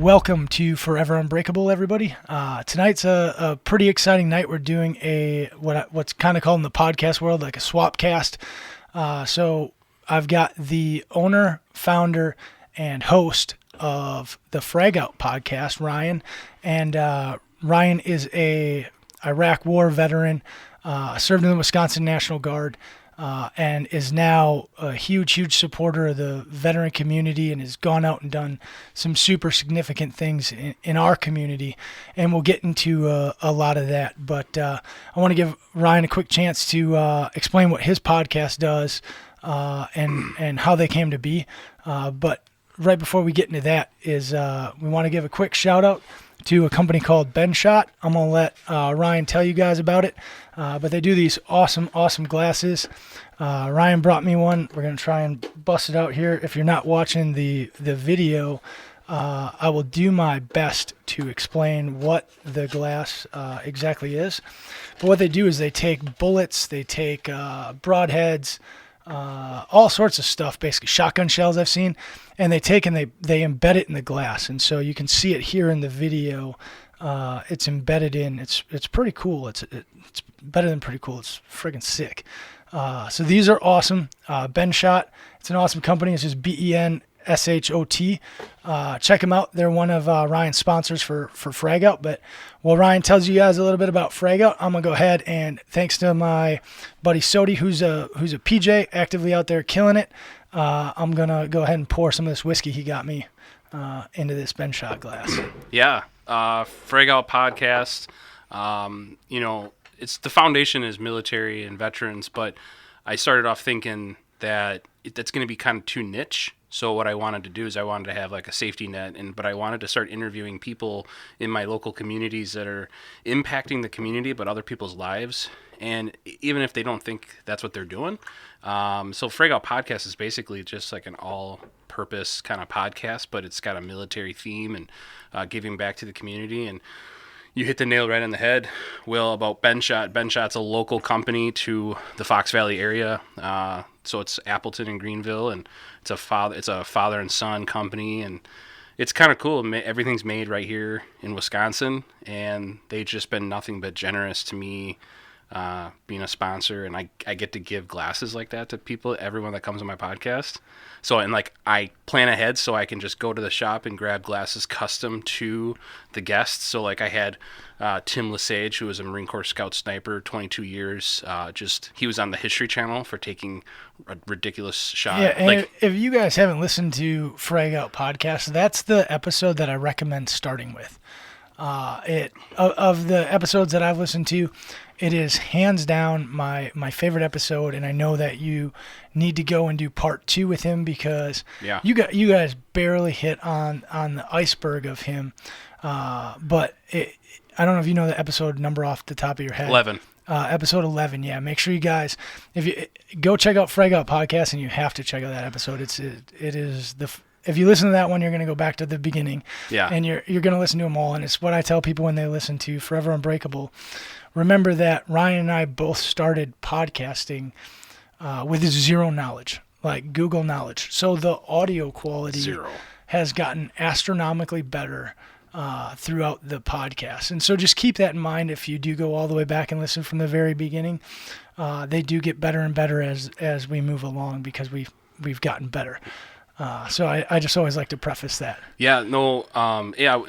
Welcome to Forever Unbreakable, everybody. Tonight's a pretty exciting night. We're doing what's kind of called in the podcast world like a swap cast. So I've got the owner, founder, and host of the Fragout podcast, Ryan. And Ryan is a Iraq War veteran, served in the Wisconsin National Guard, and is now a huge supporter of the veteran community and has gone out and done some super significant things in our community. And we'll get into a lot of that. But I want to give Ryan a quick chance to explain what his podcast does and how they came to be. But right before we get into that is we want to give a quick shout out to a company called Benshot. I'm going to let Ryan tell you guys about it. But they do these awesome glasses. Ryan brought me one. We're going to try and bust it out here. If you're not watching the video, I will do my best to explain what the glass exactly is. But what they do is they take bullets, they take broadheads, all sorts of stuff, basically shotgun shells I've seen, and they take and they embed it in the glass. And so you can see it here in the video. It's embedded in. It's pretty cool. It's better than pretty cool. It's friggin' sick. So these are awesome. Benshot. It's an awesome company. It's just BENSHOT. Check them out. They're one of Ryan's sponsors for Fragout. But while Ryan tells you guys a little bit about Fragout, I'm gonna go ahead and thanks to my buddy Sodi, who's a PJ, actively out there killing it. I'm gonna go ahead and pour some of this whiskey he got me into this Benshot glass. Yeah, Fragout podcast. It's the foundation is military and veterans, but I started off thinking that that's going to be kind of too niche. So what I wanted to do is I wanted to have like a safety net, but I wanted to start interviewing people in my local communities that are impacting the community, but other people's lives. And even if they don't think that's what they're doing. So Fragout podcast is basically just like an all-purpose kind of podcast, but it's got a military theme and giving back to the community. And you hit the nail right on the head, Will, about Benshot. Benshot's a local company to the Fox Valley area. So it's Appleton and Greenville, and it's a father and son company, and it's kind of cool. Everything's made right here in Wisconsin, and they've just been nothing but generous to me, being a sponsor, and I get to give glasses like that to people, everyone that comes on my podcast. So, and like I plan ahead so I can just go to the shop and grab glasses custom to the guests. So like I had Tim Lesage, who was a Marine Corps Scout sniper, 22 years. He was on the History Channel for taking a ridiculous shot. Yeah, and if you guys haven't listened to Fragout podcast, that's the episode that I recommend starting with. Of the episodes that I've listened to, it is hands down my favorite episode, and I know that you need to go and do part 2 with him because you guys barely hit on the iceberg of him. But I don't know if you know the episode number off the top of your head. 11. Episode 11. Yeah, make sure you guys, if you go check out Fragout podcast, and you have to check out that episode. If you listen to that one, you're going to go back to the beginning. Yeah. And you're going to listen to them all. And it's what I tell people when they listen to Forever Unbreakable. Remember that Ryan and I both started podcasting with zero knowledge, like Google knowledge. So the audio quality has gotten astronomically better throughout the podcast. And so just keep that in mind if you do go all the way back and listen from the very beginning. They do get better and better as we move along because we've gotten better. So I just always like to preface that. Yeah, no,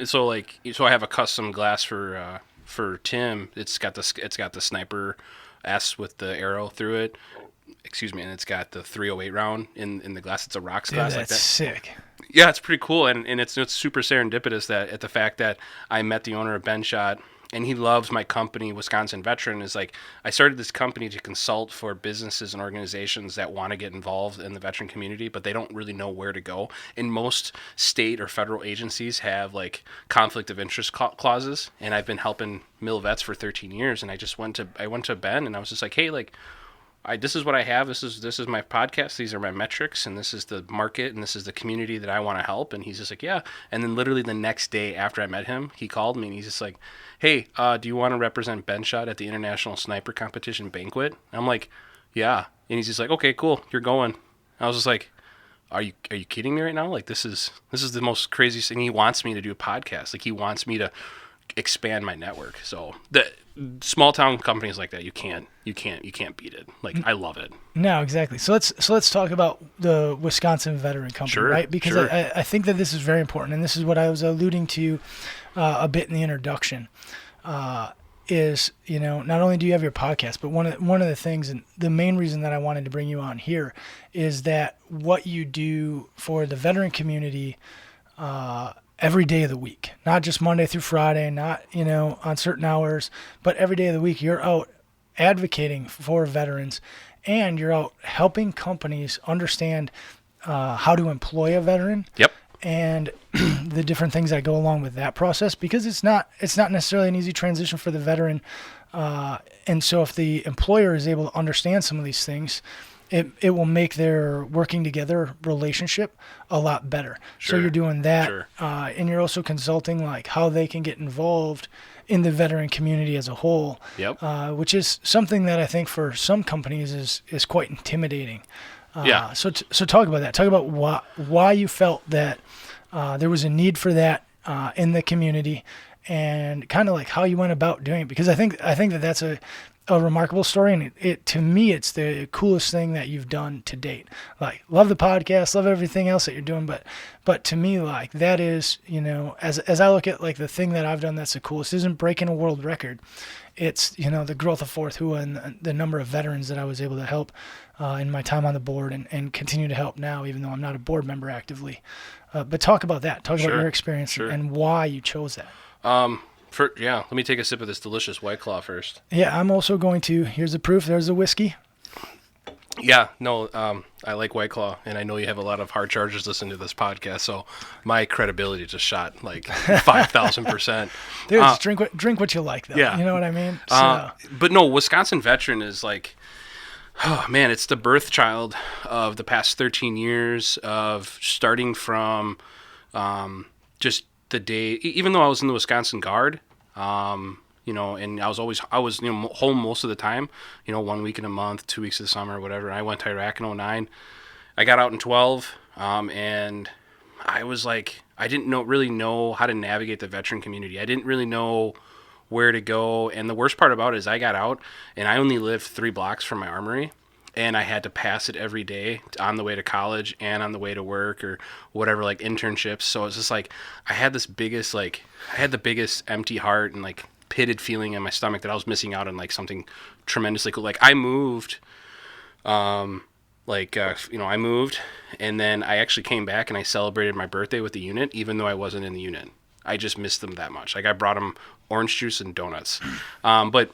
So I have a custom glass for Tim. It's got the sniper S with the arrow through it. And it's got the 308 round in the glass. It's a rocks glass like that. That's sick. Yeah, it's pretty cool, and it's super serendipitous at the fact that I met the owner of Benshot. And he loves my company, Wisconsin Veteran. Is like I started this company to consult for businesses and organizations that want to get involved in the veteran community, but they don't really know where to go. And most state or federal agencies have like conflict of interest clauses. And I've been helping mil vets for 13 years. And I went to Ben, and I was just like, hey, this is what I have. This is my podcast. These are my metrics, and this is the market, and this is the community that I want to help. And he's just like, yeah. And then literally the next day after I met him, he called me, and he's just like, hey, do you want to represent Benshot at the International Sniper Competition Banquet? And I'm like, yeah. And he's just like, okay, cool, you're going. I was just like, are you kidding me right now? Like, this is the most craziest thing. He wants me to do a podcast. Like, he wants me to expand my network. So the small town companies like that, you can't beat it. Like, I love it. No, exactly. So let's talk about the Wisconsin Veteran Company, Sure, right? Because sure. I think that this is very important, and this is what I was alluding to a bit in the introduction. Is, you know, not only do you have your podcast, but one of the things, and the main reason that I wanted to bring you on here is that what you do for the veteran community every day of the week, not just Monday through Friday, not, you know, on certain hours, but every day of the week, you're out advocating for veterans, and you're out helping companies understand how to employ a veteran. Yep. And the different things that go along with that process, because it's not necessarily an easy transition for the veteran. And so if the employer is able to understand some of these things, it will make their working together relationship a lot better. Sure. So you're doing that. Sure. And you're also consulting like how they can get involved in the veteran community as a whole. Yep. Which is something that I think for some companies is quite intimidating. Yeah. So talk about that. Talk about why you felt that there was a need for that in the community, and kind of like how you went about doing it. Because I think that that's a remarkable story, and it to me it's the coolest thing that you've done to date. Like, love the podcast, love everything else that you're doing, but to me, like, that is, you know, as I look at like the thing that I've done that's the coolest isn't breaking a world record. It's, you know, the growth of Fourth Hua and the number of veterans that I was able to help in my time on the board, and continue to help now, even though I'm not a board member actively. But talk about that. Talk about your experience and why you chose that. Let me take a sip of this delicious White Claw first. Yeah, I'm also going to. Here's the proof. There's the whiskey. Yeah, no, I like White Claw, and I know you have a lot of hard chargers listening to this podcast, so my credibility just shot like 5,000%. Dude, just drink what you like, though. Yeah. You know what I mean? So. But no, Wisconsin Veteran is like, oh man, it's the birth child of the past 13 years of starting from just the day, even though I was in the Wisconsin Guard, you know, and I was you know, home most of the time, you know, 1 week in a month, 2 weeks of the summer, whatever. I went to Iraq in 2009. I got out in 2012, and I was like, I didn't really know how to navigate the veteran community. I didn't really know where to go. And the worst part about it is I got out, and I only lived 3 blocks from my armory, and I had to pass it every day on the way to college and on the way to work or whatever, like internships. So it's just like I had the biggest empty heart and like pitted feeling in my stomach that I was missing out on like something tremendously cool. Like I moved, I moved, and then I actually came back and I celebrated my birthday with the unit, even though I wasn't in the unit. I just missed them that much. Like I brought them orange juice and donuts. But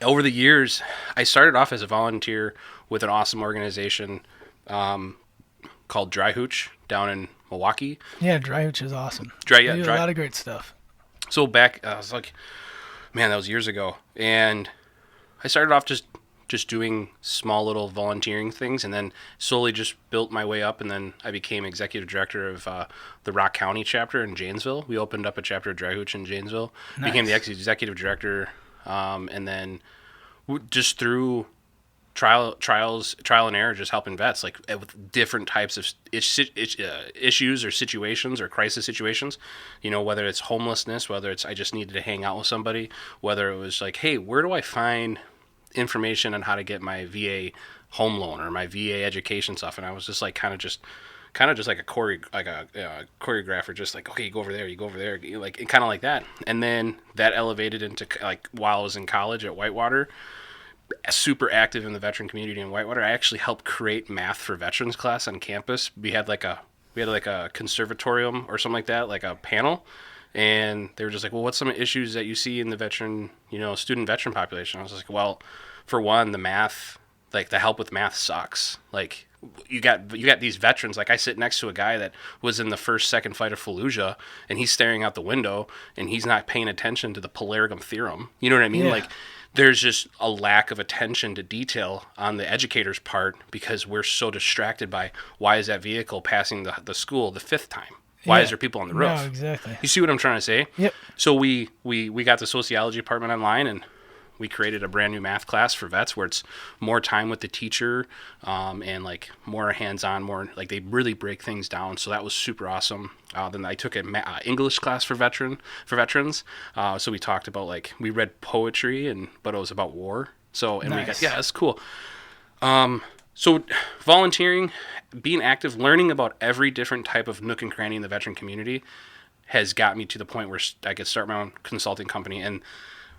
over the years, I started off as a volunteer with an awesome organization called Dry Hooch down in Milwaukee. Yeah, Dry Hooch is awesome. They do a lot of great stuff. So back, I was like, man, that was years ago. And I started off just doing small little volunteering things, and then slowly just built my way up, and then I became executive director of the Rock County chapter in Janesville. We opened up a chapter of Dry Hooch in Janesville. Nice. Became the executive director, and then just through trial and error, just helping vets like with different types of issues or situations or crisis situations, you know, whether it's homelessness, whether it's I just needed to hang out with somebody, whether it was like, hey, where do I find information on how to get my VA home loan or my VA education stuff. And I was just like kind of just like a choreographer, just like, okay, you go over there, like, and kind of like that. And then that elevated into like, while I was in college at Whitewater, super active in the veteran community in Whitewater, I actually helped create math for veterans class on campus. We had like a conservatorium or something like that, like a panel. And they were just like, well, what's some issues that you see in the veteran, student veteran population? I was like, well, for one, the math, like the help with math sucks. Like you got these veterans, like I sit next to a guy that was in the second fight of Fallujah, and he's staring out the window and he's not paying attention to the Polarigam theorem. You know what I mean? Yeah. Like there's just a lack of attention to detail on the educator's part because we're so distracted by why is that vehicle passing the school the 5th time? Why is there people on the roof? No, exactly. You see what I'm trying to say? Yep. So we got the sociology department online, and we created a brand new math class for vets where it's more time with the teacher, and like more hands-on, more like they really break things down. So that was super awesome. Then I took an English class for veterans. So we talked about like we read poetry but it was about war. So and Nice. that's cool. So volunteering, being active, learning about every different type of nook and cranny in the veteran community has got me to the point where I could start my own consulting company. And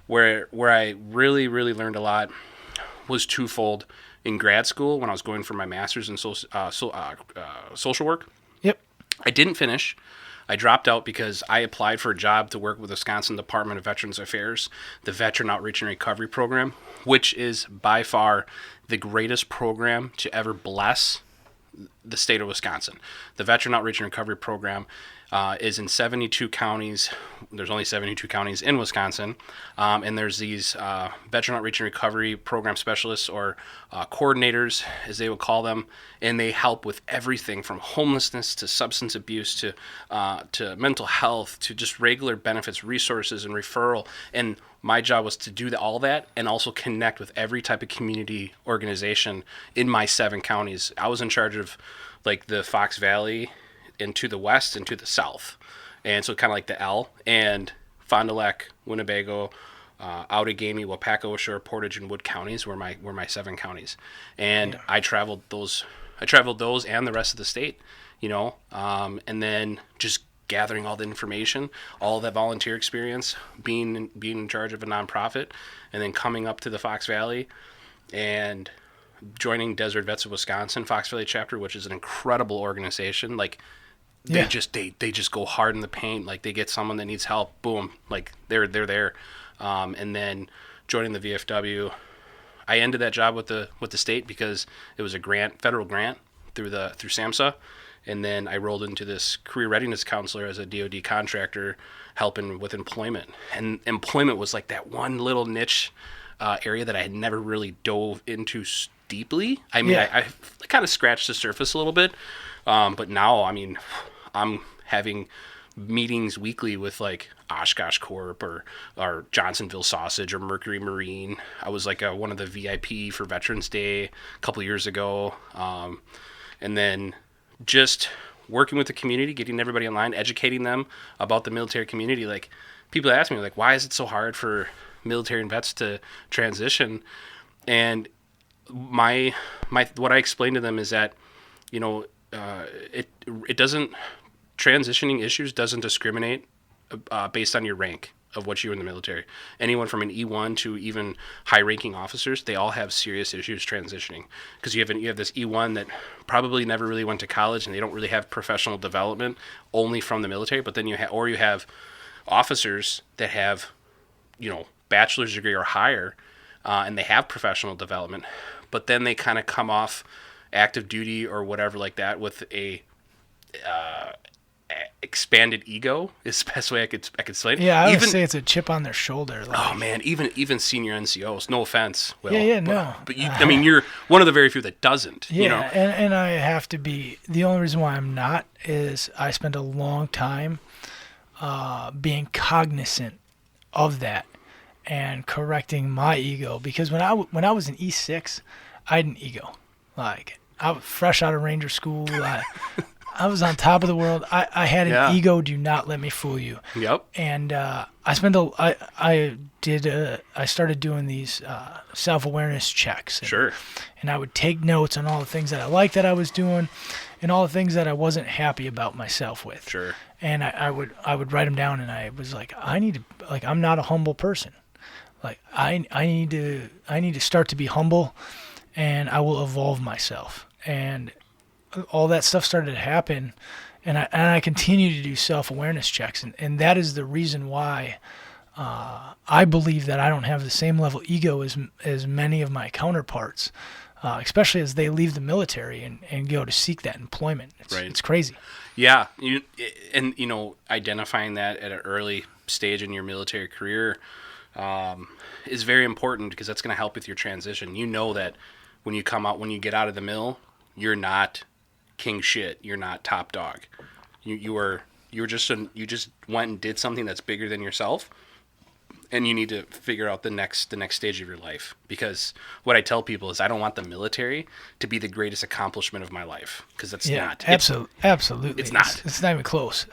where I really, really learned a lot was twofold. In grad school, when I was going for my master's in social work, Yep. I didn't finish. I dropped out because I applied for a job to work with the Wisconsin Department of Veterans Affairs, the Veteran Outreach and Recovery Program, which is by far the greatest program to ever bless the state of Wisconsin. The Veteran Outreach and Recovery Program is in 72 counties. There's only 72 counties in Wisconsin. And there's these Veteran Outreach and Recovery Program specialists, or coordinators, as they would call them. And they help with everything from homelessness to substance abuse to mental health to just regular benefits, resources, and referral. And my job was to do all that and also connect with every type of community organization in my 7 counties. I was in charge of like the Fox Valley and to the west and to the south. And so kind of like the L, and Fond du Lac, Winnebago, Outagamie, Wapaka, Shore, Portage, and Wood counties were my 7 counties. And yeah. I traveled those and the rest of the state, and then just gathering all the information, all that volunteer experience, being in charge of a nonprofit, and then coming up to the Fox Valley and joining Desert Vets of Wisconsin, Fox Valley chapter, which is an incredible organization. Like they just go hard in the paint. Like they get someone that needs help, boom, like they're there. And then joining the VFW, I ended that job with the state because it was a federal grant through SAMHSA. And then I rolled into this career readiness counselor as a DoD contractor, helping with employment. And employment was like that one little niche area that I had never really dove into deeply. I mean, I kind of scratched the surface a little bit. But now, I mean, I'm having meetings weekly with like Oshkosh Corp or Johnsonville Sausage or Mercury Marine. I was like one of the VIP for Veterans Day a couple years ago. And then just working with the community, getting everybody online, educating them about the military community. Like people ask me, like, why is it so hard for military and vets to transition? And my what I explain to them is that, it doesn't, transitioning issues doesn't discriminate based on your rank of what you in the military. Anyone from an E1 to even high-ranking officers, they all have serious issues transitioning, because you have this E1 that probably never really went to college and they don't really have professional development only from the military. But then you have officers that have, bachelor's degree or higher, and they have professional development, but then they kind of come off active duty or whatever like that with a expanded ego is the best way I could explain it. Yeah, I would say it's a chip on their shoulder. Like, oh man, even senior NCOs. No offense, Will. No. But you're one of the very few that doesn't. Yeah, and I have to be. The only reason why I'm not is I spent a long time being cognizant of that and correcting my ego, because when I was in E6, I had an ego. Like I was fresh out of Ranger School. I was on top of the world. I had an ego. Do not let me fool you. Yep. And I started doing these self-awareness checks. Sure. And I would take notes on all the things that I liked that I was doing, and all the things that I wasn't happy about myself with. Sure. And I would write them down, and I was like, I'm not a humble person. Like I need to start to be humble, and I will evolve myself. And all that stuff started to happen, and I continue to do self-awareness checks, and that is the reason why I believe that I don't have the same level ego as many of my counterparts, especially as they leave the military and go to seek that employment. It's crazy. Yeah, identifying that at an early stage in your military career is very important, because that's going to help with your transition. You know that when you get out of the mill, you're not king shit. You're not top dog. You just went and did something that's bigger than yourself, and you need to figure out the next stage of your life. Because what I tell people is I don't want the military to be the greatest accomplishment of my life, because that's not. Absolutely. It's not. It's not even close.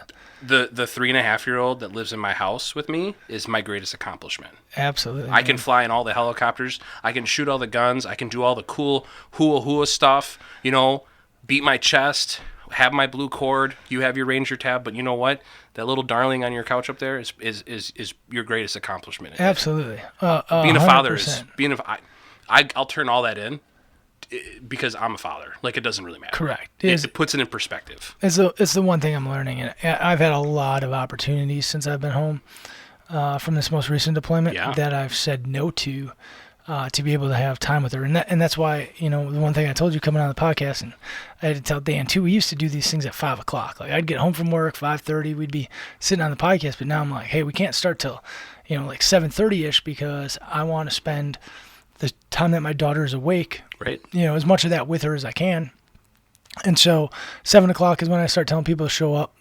The 3.5-year-old that lives in my house with me is my greatest accomplishment. Absolutely. I can fly in all the helicopters. I can shoot all the guns. I can do all the cool hua stuff. You know, beat my chest. Have my blue cord. You have your Ranger tab. But you know what? That little darling on your couch up there is your greatest accomplishment. Absolutely. Being a father is I'll turn all that in because I'm a father. Like, it doesn't really matter. Correct. It puts it in perspective. It's the one thing I'm learning, and I've had a lot of opportunities since I've been home from this most recent deployment that I've said no to be able to have time with her, and that's why, you know, the one thing I told you coming on the podcast, and I had to tell Dan too. We used to do these things at 5:00. Like, I'd get home from work 5:30. We'd be sitting on the podcast, but now I'm like, hey, we can't start till, you know, like 7:30ish because I want to spend the time that my daughter is awake, right? You know, as much of that with her as I can. And so 7:00 is when I start telling people to show up.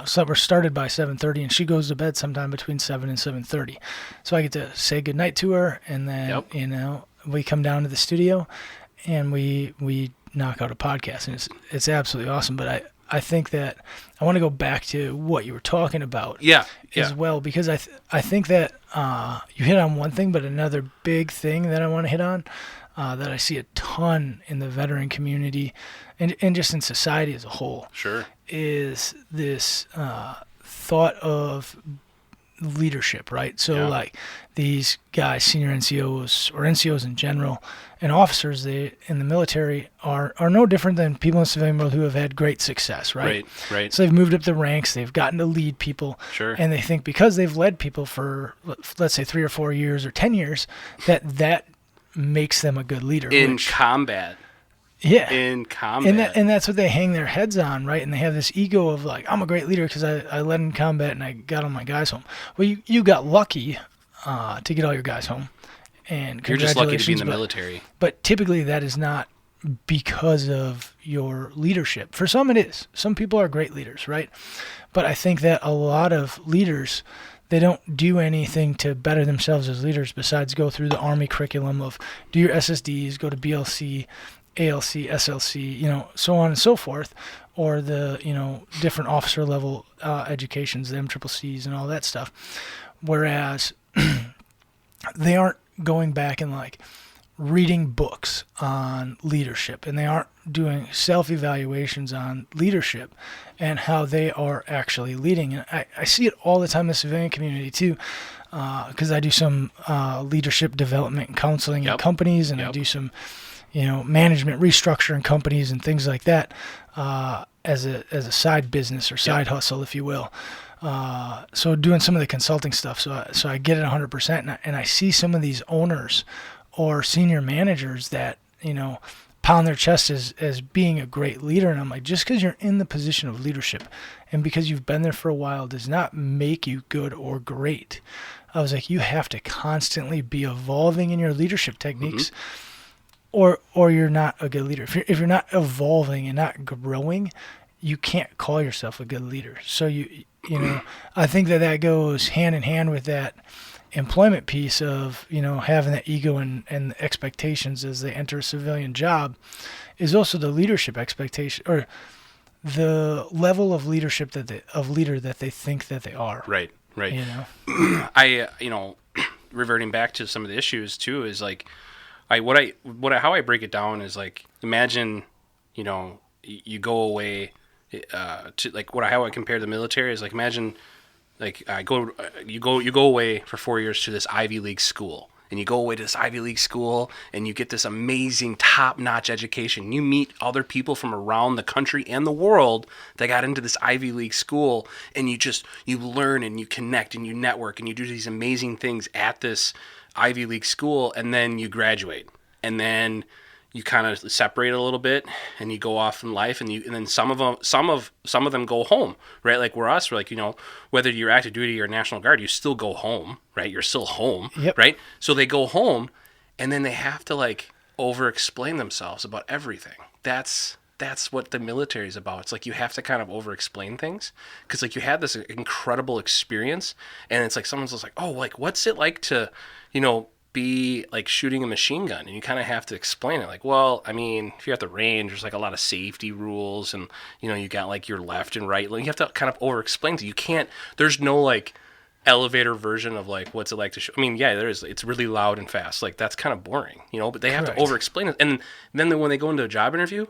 So we're started by 7:30, and she goes to bed sometime between 7 and 7:30. So I get to say goodnight to her, and then you know, we come down to the studio, and we knock out a podcast, and it's absolutely awesome. But I think that I want to go back to what you were talking about as well, because I think that you hit on one thing, but another big thing that I want to hit on that I see a ton in the veteran community and just in society as a whole is this thought of leadership, right? So like these guys, senior NCOs or NCOs in general, and officers they in the military are no different than people in the civilian world who have had great success, right? Right. So they've moved up the ranks, they've gotten to lead people, and they think because they've led people for, let's say, 3 or 4 years or 10 years, that makes them a good leader. In combat. Yeah. In combat. And that's what they hang their heads on, right? And they have this ego of like, I'm a great leader because I led in combat and I got all my guys home. Well, you got lucky to get all your guys home. And you're just lucky to be in the military. But typically that is not because of your leadership. For some it is. Some people are great leaders, right? But I think that a lot of leaders, they don't do anything to better themselves as leaders besides go through the Army curriculum of do your SSDs, go to BLC, ALC, SLC, you know, so on and so forth, or the, you know, different officer level educations, the MCCCs and all that stuff. Whereas they aren't going back and like reading books on leadership, and they aren't doing self-evaluations on leadership and how they are actually leading. And I see it all the time in the civilian community too, because I do some leadership development and counseling in companies, and I do some, you know, management restructure in companies and things like that as a side business or side hustle, if you will. So doing some of the consulting stuff, so I get it 100%, and I see some of these owners or senior managers that, you know, pound their chest as being a great leader, and I'm like, just because you're in the position of leadership and because you've been there for a while does not make you good or great. I was like, you have to constantly be evolving in your leadership techniques, or you're not a good leader. If you're not evolving and not growing, you can't call yourself a good leader. So you know, I think that goes hand in hand with that employment piece of, you know, having that ego and expectations as they enter a civilian job, is also the leadership expectation or the level of leadership leader that they think that they are. Right. You know, you know, reverting back to some of the issues too is like, how I break it down is like, imagine, you know, you go away to like how I compare the military is like, imagine like you go away for 4 years to this Ivy League school, and you go away to this Ivy League school and you get this amazing top-notch education. You meet other people from around the country and the world that got into this Ivy League school, and you learn and you connect and you network and you do these amazing things at this Ivy League school, and then you graduate, and then you kind of separate a little bit, and you go off in life, and then some of them go home, right? Like we're like, you know, whether you're active duty or National Guard, you still go home, right? You're still home, right? So they go home, and then they have to like over-explain themselves about everything. That's that's what the military is about. It's like you have to kind of over-explain things because like you had this incredible experience, and it's like someone's just like, oh, like what's it like to, be like shooting a machine gun, and you kind of have to explain it. Like, well, I mean, if you're at the range, there's like a lot of safety rules, and you got like your left and right. Like, you have to kind of over-explain. You can't. There's no like elevator version of like what's it like to shoot. I mean, yeah, there is. It's really loud and fast. Like that's kind of boring, But they have to over-explain it, and then when they go into a job interview,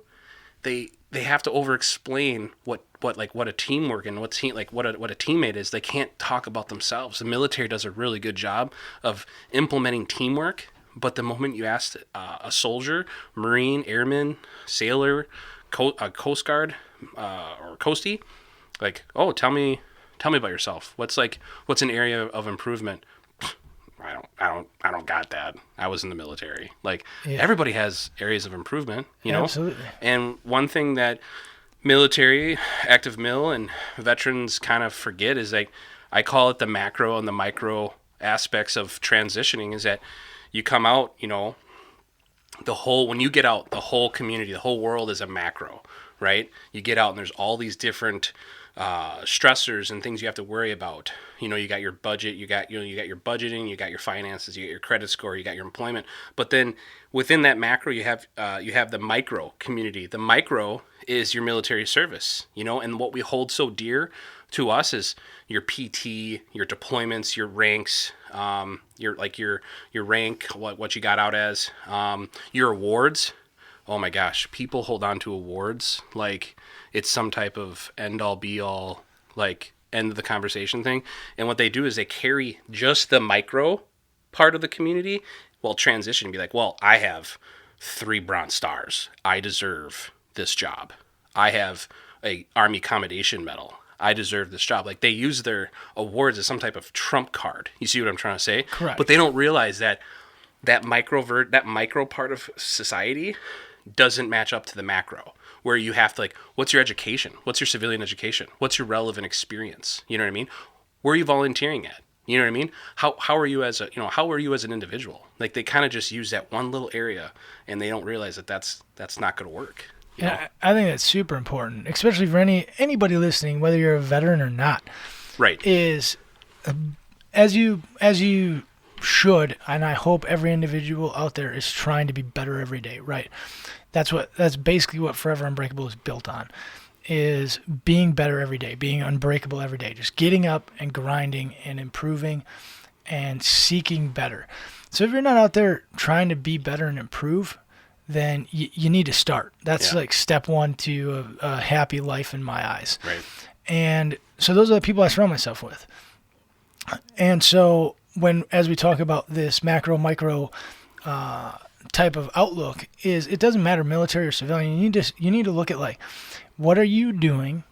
they have to over-explain what a teamwork and what a teammate is. They can't talk about themselves. The military does a really good job of implementing teamwork, but the moment you ask a soldier, Marine, Airman, Sailor, Coast Guard, or Coastie, like, oh, tell me about yourself. What's an area of improvement? I don't got that. I was in the military. Like, everybody has areas of improvement, Absolutely. And one thing that military, active mil, and veterans kind of forget is like, I call it the macro and the micro aspects of transitioning, is that you come out, when you get out, the whole community, the whole world is a macro, right? You get out and there's all these different stressors and things you have to worry about. You got your budget, you got your budgeting, you got your finances, you got your credit score, you got your employment. But then within that macro, you have the micro community. The micro is your military service, and what we hold so dear to us is your PT, your deployments, your ranks, your rank, what you got out as, your awards. Oh my gosh, people hold on to awards like it's some type of end-all be-all, like end of the conversation thing. And what they do is they carry just the micro part of the community while transition, be like, well, I have 3 Bronze Stars. I deserve this job. I have a Army Commendation Medal. I deserve this job. Like, they use their awards as some type of trump card. You see what I'm trying to say? Correct. But they don't realize that micro part of society doesn't match up to the macro, where you have to, like, what's your education? What's your civilian education? What's your relevant experience? You know what I mean? Where are you volunteering at? You know what I mean? How are you as an individual? Like, they kind of just use that one little area, and they don't realize that that's not going to work. Yeah, I think that's super important, especially for anybody listening, whether you're a veteran or not. Right. Is as you should, and I hope every individual out there is trying to be better every day. Right. That's basically what Forever Unbreakable is built on, is being better every day, being unbreakable every day, just getting up and grinding and improving and seeking better. So if you're not out there trying to be better and improve, then you need to start. That's like step 1 to a happy life in my eyes. Right. And so those are the people I surround myself with. And so as we talk about this macro, micro type of outlook, is it doesn't matter military or civilian. You need to look at, like, what are you doing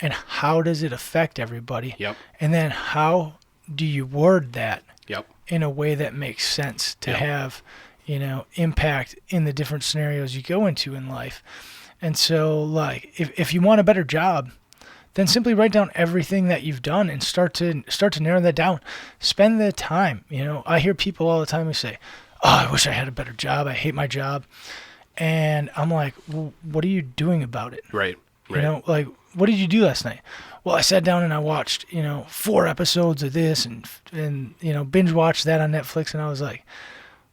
and how does it affect everybody? Yep. And then how do you word that in a way that makes sense to have, impact in the different scenarios you go into in life. And so, like, if you want a better job, then simply write down everything that you've done and start to narrow that down. Spend the time. I hear people all the time who say, oh, I wish I had a better job. I hate my job. And I'm like, well, what are you doing about it? Right. Like, what did you do last night? Well, I sat down and I watched, 4 episodes of this and binge watched that on Netflix. And I was like,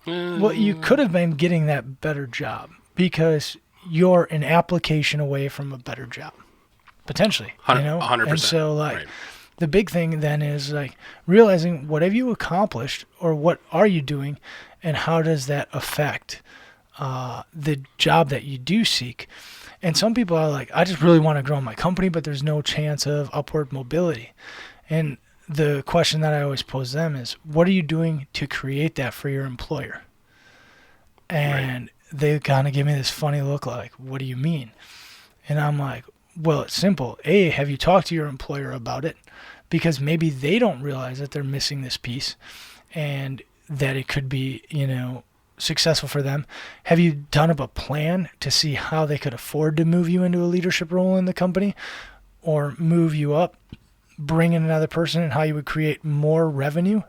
well, you could have been getting that better job because you're an application away from a better job, potentially. 100%. And so, like, the big thing then is, like, realizing what have you accomplished or what are you doing and how does that affect the job that you do seek. And some people are like, I just really want to grow my company, but there's no chance of upward mobility. And the question that I always pose them is, what are you doing to create that for your employer? And they kind of give me this funny look like, what do you mean? And I'm like, well, it's simple. A, have you talked to your employer about it? Because maybe they don't realize that they're missing this piece and that it could be, successful for them. Have you done up a plan to see how they could afford to move you into a leadership role in the company or move you up, bring in another person, and how you would create more revenue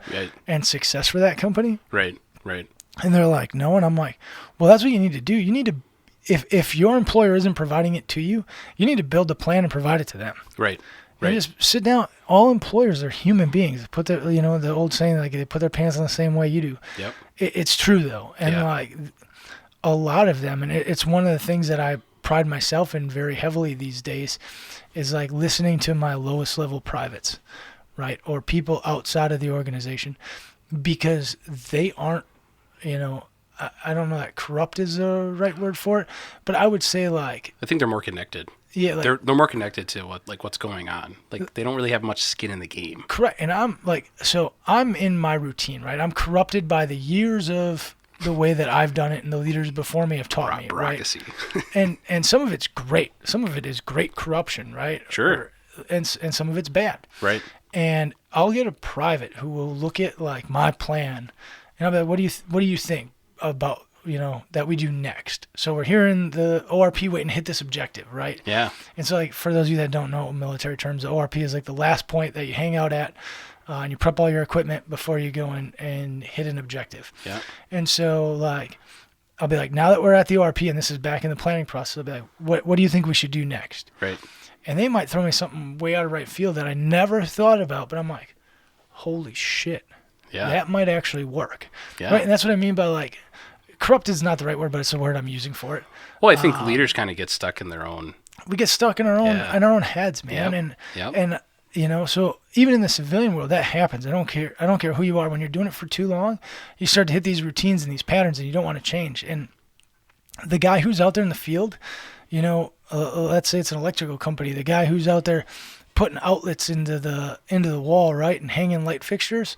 and success for that company? Right. And they're like, no. And I'm like, well, that's what you need to do. You need to if your employer isn't providing it to you, you need to build a plan and provide it to them. Right. And just sit down. All employers are human beings. Put their, the old saying, like, they put their pants on the same way you do. Yep. It's true though. And like a lot of them, and it's one of the things that I pride myself in very heavily these days, is like listening to my lowest level privates, right? Or people outside of the organization, because they aren't, I don't know that corrupt is the right word for it, but I would say like, I think they're more connected. Yeah, like, they're more connected to what's going on. Like they don't really have much skin in the game. Correct. And I'm in my routine, right? I'm corrupted by the years of the way that I've done it and the leaders before me have taught me, right? and some of it's great. Some of it is great corruption, right? Sure. And some of it's bad. Right. And I'll get a private who will look at like my plan and I'll be like, what do you think about, that we do next? So we're here in the ORP waiting to hit this objective, right? Yeah. And so, like, for those of you that don't know military terms, the ORP is like the last point that you hang out at, and you prep all your equipment before you go in and hit an objective. Yeah. And so, like, I'll be like, now that we're at the ORP and this is back in the planning process, I'll be like, what do you think we should do next? Right. And they might throw me something way out of right field that I never thought about, but I'm like, holy shit. Yeah. That might actually work. Yeah. Right. And that's what I mean by like, corrupt is not the right word, but it's the word I'm using for it. Well, I think leaders kind of get stuck in their own. We get stuck in our own heads, man. Yep. And so even in the civilian world, that happens. I don't care who you are. When you're doing it for too long, you start to hit these routines and these patterns, and you don't want to change. And the guy who's out there in the field, let's say it's an electrical company, the guy who's out there putting outlets into the wall, right, and hanging light fixtures,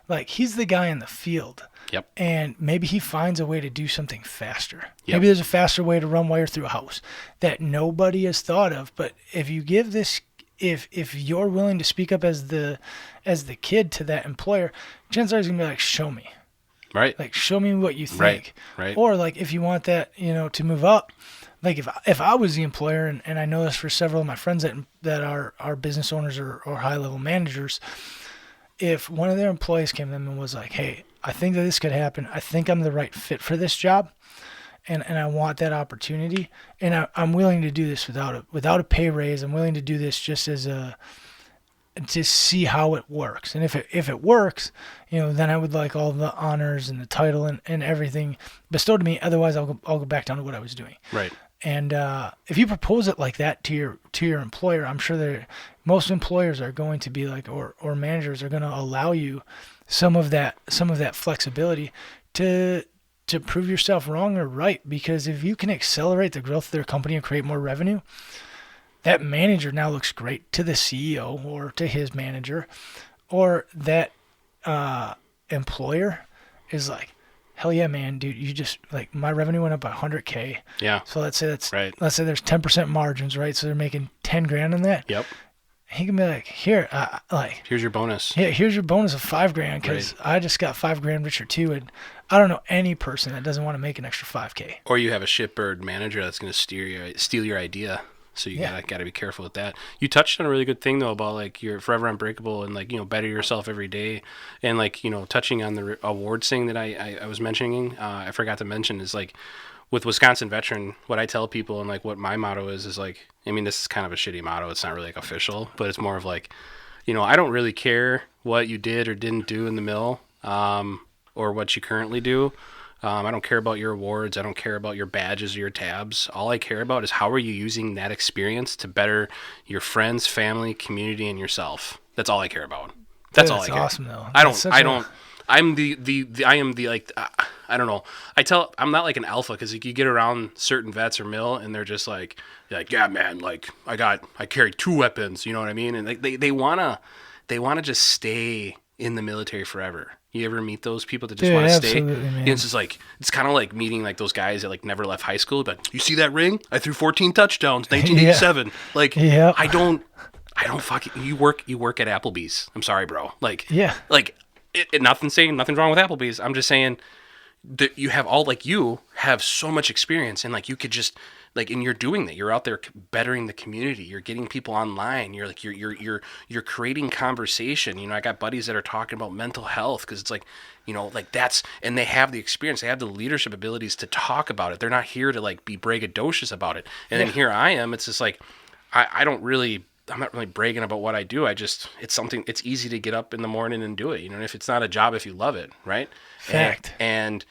like he's the guy in the field. Yep. And maybe he finds a way to do something faster. Yep. Maybe there's a faster way to run wire through a house that nobody has thought of. But if you give this, if you're willing to speak up as the kid to that employer, chances are he's gonna be like, show me. Right. Like, show me what you think. Right. Or like, if you want that, to move up, like if I was the employer, and I know this for several of my friends that are business owners or high level managers, if one of their employees came to them and was like, hey, I think that this could happen. I think I'm the right fit for this job, and I want that opportunity, and I'm willing to do this without a pay raise. I'm willing to do this just to see how it works. And if it works, then I would like all the honors and the title and everything bestowed to me. Otherwise, I'll go back down to what I was doing. Right. And if you propose it like that to your employer, I'm sure most employers are going to be like, or managers are going to allow you some of that flexibility to prove yourself wrong or right. Because if you can accelerate the growth of their company and create more revenue, that manager now looks great to the CEO or to his manager, or that employer is like, hell yeah, man, dude, you just, like, my revenue went up by $100K. Yeah. So let's say right. Let's say there's 10% margins, right? So they're making 10 grand on that. Yep. He can be like, here, here's your bonus. Yeah, here's your bonus of $5,000 because I just got $5,000 richer too, and I don't know any person that doesn't want to make an extra $5K. Or you have a shitbird manager that's going to steal your idea. So you gotta be careful with that. You touched on a really good thing though about like you're forever unbreakable and like better yourself every day, and like touching on the awards thing that I was mentioning. I forgot to mention is like with Wisconsin Veteran, what I tell people and like what my motto is like, I mean, this is kind of a shitty motto. It's not really like official, but it's more of like, I don't really care what you did or didn't do in the mill, or what you currently do. I don't care about your awards. I don't care about your badges or your tabs. All I care about is how are you using that experience to better your friends, family, community, and yourself. That's all I care about. That's all I care. That's awesome, though. I am the like, I don't know. I'm not like an alpha because you get around certain vets or mill and they're just like, yeah, man, like I carry 2 weapons. You know what I mean? And like they wanna just stay in the military forever. You ever meet those people that just want to stay? Man. It's just like, it's kind of like meeting like those guys that like never left high school. But you see that ring? I threw 14 touchdowns, 1987. Like, I don't fucking. You work at Applebee's. I'm sorry, bro. Like, nothing wrong with Applebee's. I'm just saying, you have all, like, you have so much experience, and like you could just like, and you're doing that. You're out there bettering the community. You're getting people online. You're like you're creating conversation. You know, I got buddies that are talking about mental health because it's like, you know, like that's, and they have the experience. They have the leadership abilities to talk about it. They're not here to like be braggadocious about it. And then here I am. It's just like I'm not really bragging about what I do. It's something, it's easy to get up in the morning and do it. You know, and if it's not a job, if you love it, right? Fact. And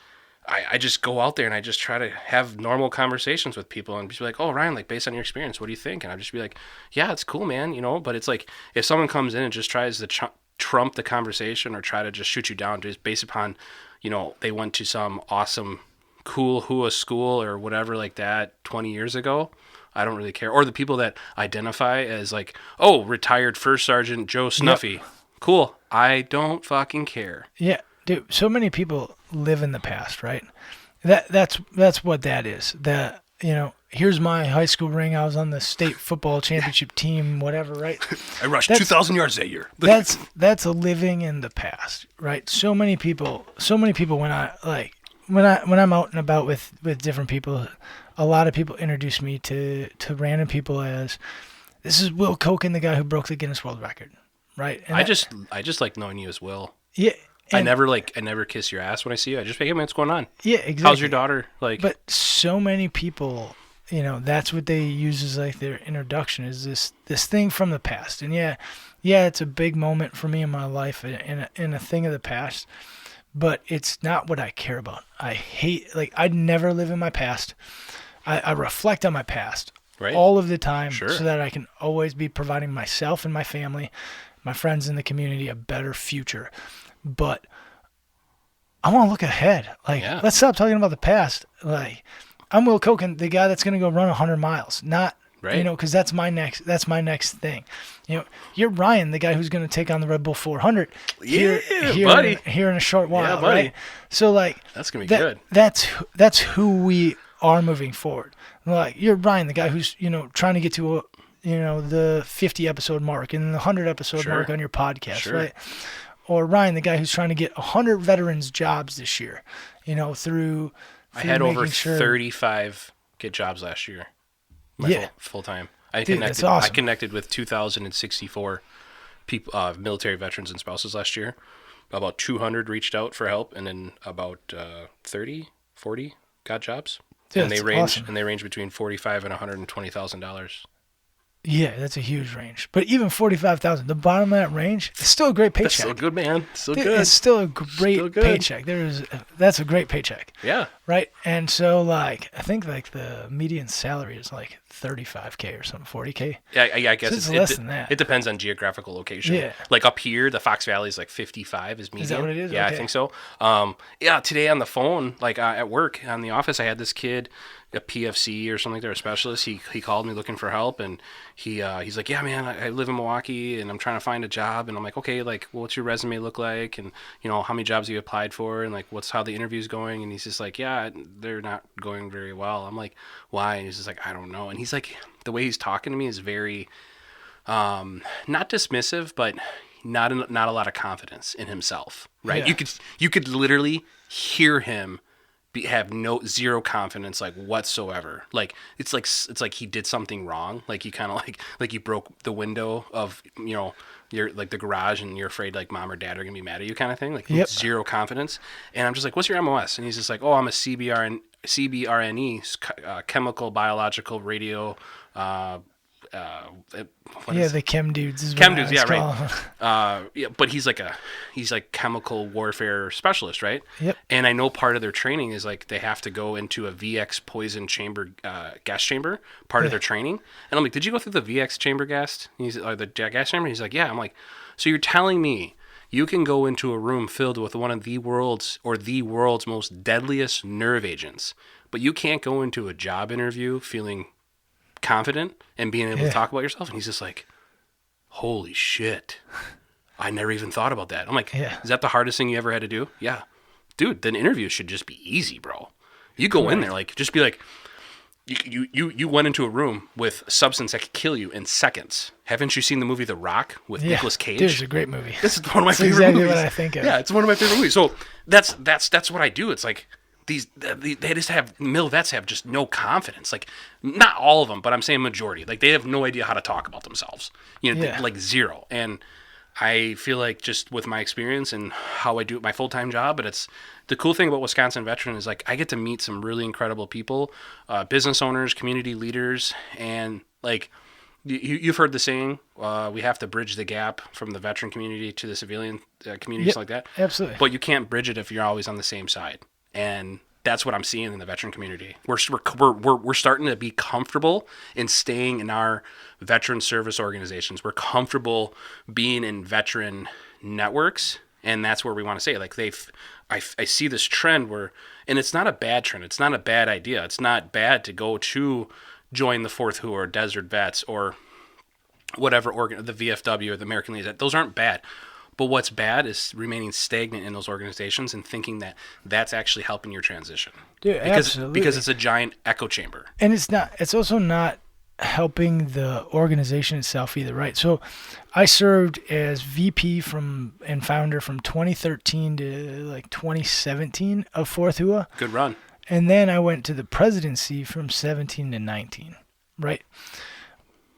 I just go out there and I just try to have normal conversations with people and just be like, oh, Ryan, like based on your experience, what do you think? And I'll just be like, yeah, it's cool, man. You know, but it's like, if someone comes in and just tries to trump the conversation or try to just shoot you down just based upon, you know, they went to some awesome, cool HUA school or whatever like that 20 years ago, I don't really care. Or the people that identify as like, oh, retired First Sergeant Joe Snuffy. Yep. Cool. I don't fucking care. Yeah. Dude, so many people live in the past, right? That's what that is. You know, here's my high school ring. I was on the state football championship team, whatever, right? I rushed 2,000 yards that year. That's a living in the past, right? So many people when I'm out and about with different people, a lot of people introduce me to random people as, this is Will Kocken, the guy who broke the Guinness World Record, right? And I just like knowing you as Will. Yeah. I never kiss your ass when I see you. I just be like, hey, man, what's going on? Yeah, exactly. How's your daughter? Like, but so many people, you know, that's what they use as like their introduction, is this thing from the past. And yeah, it's a big moment for me in my life and a thing of the past, but it's not what I care about. I'd never live in my past. I reflect on my past all of the time so that I can always be providing myself and my family, my friends in the community, a better future. But I want to look ahead. Let's stop talking about the past. Like, I'm Will Kocken, the guy that's going to go run 100 miles. Not, you know, because that's my next thing. You know, you're Ryan, the guy who's going to take on the Red Bull 400 here in a short while, right? So like, that's going to be good. That's who we are moving forward. Like, you're Ryan, the guy who's, you know, trying to get to the 50 episode mark and the 100 episode mark on your podcast, right? Or Ryan, the guy who's trying to get 100 veterans jobs this year, you know, through I had over 35 get jobs last year. Full time. That's awesome. I connected with 2,064 people, military veterans and spouses last year. About 200 reached out for help, and then about 30, 40 got jobs. Dude, and they range between $45,000 and $120,000. Yeah, that's a huge range. But even $45,000, the bottom of that range, it's still a great paycheck. That's still good, man. Still good. It's still a great paycheck. That's a great paycheck. Yeah. Right? And so, like, I think, like, the median salary is, like, $35K or something, $40K. Yeah, I guess so it's less than that. It depends on geographical location. Yeah. Like, up here, the Fox Valley is, like, 55 is median. Is that what it is? Yeah, okay. I think so. Today on the phone, like, at work, on the office, I had this kid, a PFC or something like that, a specialist. He called me looking for help, and he's like, yeah, man, I live in Milwaukee, and I'm trying to find a job. And I'm like, okay, like, what's your resume look like? And, you know, how many jobs have you applied for? And, like, how the interview's going? And he's just like, yeah, they're not going very well. I'm like, why? And he's just like, I don't know. And he's like, the way he's talking to me is very, not dismissive, but not a lot of confidence in himself, right? Yeah. You could literally hear him have zero confidence, like, whatsoever. Like, it's like he did something wrong. Like, he kind of like you broke the window of, you know, your, like, the garage, and you're afraid, like, mom or dad are gonna be mad at you, kind of thing. Like, zero confidence. And I'm just like, what's your MOS? And he's just like, oh, I'm a CBRNE, chemical, biological, radio. The chem dudes is chem dudes, yeah, right. But he's like chemical warfare specialist, right? Yep. And I know part of their training is like they have to go into a VX poison chamber, gas chamber, part of their training. And I'm like, did you go through the VX chamber gas? The gas chamber? He's like, yeah. I'm like, so you're telling me you can go into a room filled with one of the world's most deadliest nerve agents, but you can't go into a job interview feeling confident and being able to talk about yourself? And he's just like, holy shit, I never even thought about that. I'm like, is that the hardest thing you ever had to do? Yeah. Dude, then interviews should just be easy, bro. You go in there, like, just be like, you went into a room with a substance that could kill you in seconds. Haven't you seen the movie The Rock with Nicolas Cage? Dude, it's a great movie. This is one of my favorite exactly movies. What I think of. Yeah, it's one of my favorite movies. So that's what I do. It's like, they just have mil vets have just no confidence. Like, not all of them, but I'm saying majority. Like, they have no idea how to talk about themselves. Like zero. And I feel like just with my experience and how I do my full-time job, but it's the cool thing about Wisconsin Veteran is like I get to meet some really incredible people, business owners, community leaders, and like you've heard the saying, we have to bridge the gap from the veteran community to the civilian communities like that. Absolutely. But you can't bridge it if you're always on the same side. And that's what I'm seeing in the veteran community. We're starting to be comfortable in staying in our veteran service organizations. We're comfortable being in veteran networks, and that's where we want to say, like, I see this trend where, and it's not a bad trend. It's not a bad idea. It's not bad to go to join the 4th WHO or Desert Vets or whatever the VFW or the American Legion. Those aren't bad. But what's bad is remaining stagnant in those organizations and thinking that that's actually helping your transition. Dude, absolutely. Because it's a giant echo chamber. And it's also not helping the organization itself either, right? So I served as VP and founder from 2013 to like 2017 of 4th WHO. Good run. And then I went to the presidency from 17 to 19, right?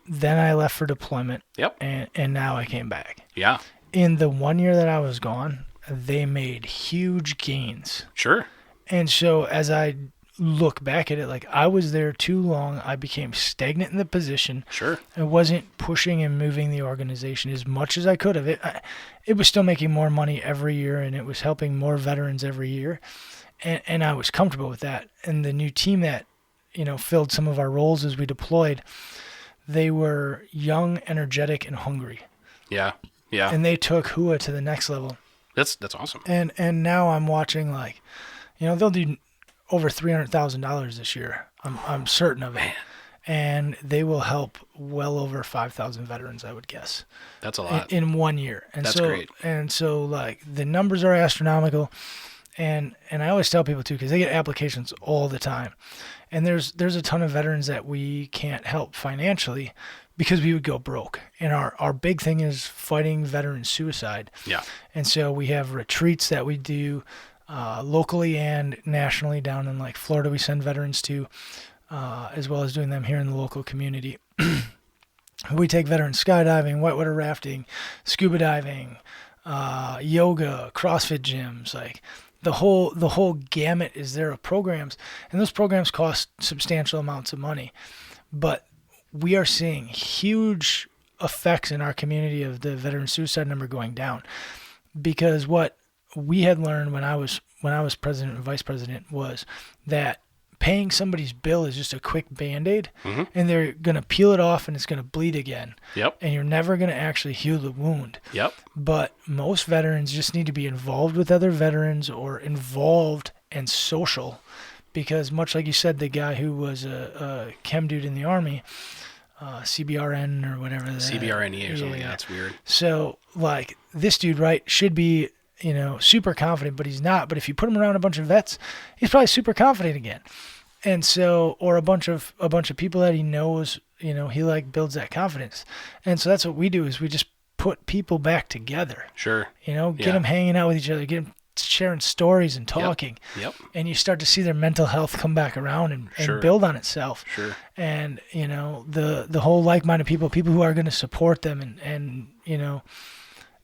Then I left for deployment. Yep. And now I came back. Yeah. In the 1 year that I was gone, they made huge gains. Sure. And so as I look back at it, like I was there too long. I became stagnant in the position. Sure. I wasn't pushing and moving the organization as much as I could have. It was still making more money every year, and it was helping more veterans every year. And I was comfortable with that. And the new team that, filled some of our roles as we deployed, they were young, energetic, and hungry. Yeah. Yeah. And they took HUA to the next level. That's awesome. And now I'm watching, like, they'll do over $300,000 this year. I'm certain of it. Man. And they will help well over 5,000 veterans, I would guess. That's a lot. In 1 year. And that's great. And so, like, the numbers are astronomical. And I always tell people, too, because they get applications all the time. And there's a ton of veterans that we can't help financially because we would go broke. And our big thing is fighting veteran suicide. Yeah. And so we have retreats that we do locally and nationally down in, like, Florida we send veterans to, as well as doing them here in the local community. We take veterans skydiving, whitewater rafting, scuba diving, yoga, CrossFit gyms, like the whole gamut is there of programs, and those programs cost substantial amounts of money. But we are seeing huge effects in our community of the veteran suicide number going down, because what we had learned when I was president and vice president was that paying somebody's bill is just a quick Band-Aid, mm-hmm. and they're going to peel it off and it's going to bleed again. Yep. And you're never going to actually heal the wound. Yep. But most veterans just need to be involved with other veterans, or involved and social, because much like you said, the guy who was a chem dude in the Army, CBRN or whatever. CBRNE or something. Yeah, that's weird. So, like, this dude, right, should be, super confident, but he's not. But if you put him around a bunch of vets, he's probably super confident again. And so, or a bunch of people that he knows, he like builds that confidence. And so that's what we do, is we just put people back together. Sure. Get them hanging out with each other, get them sharing stories and talking. Yep. And you start to see their mental health come back around and Sure. build on itself. Sure. And, the whole like-minded people who are going to support them and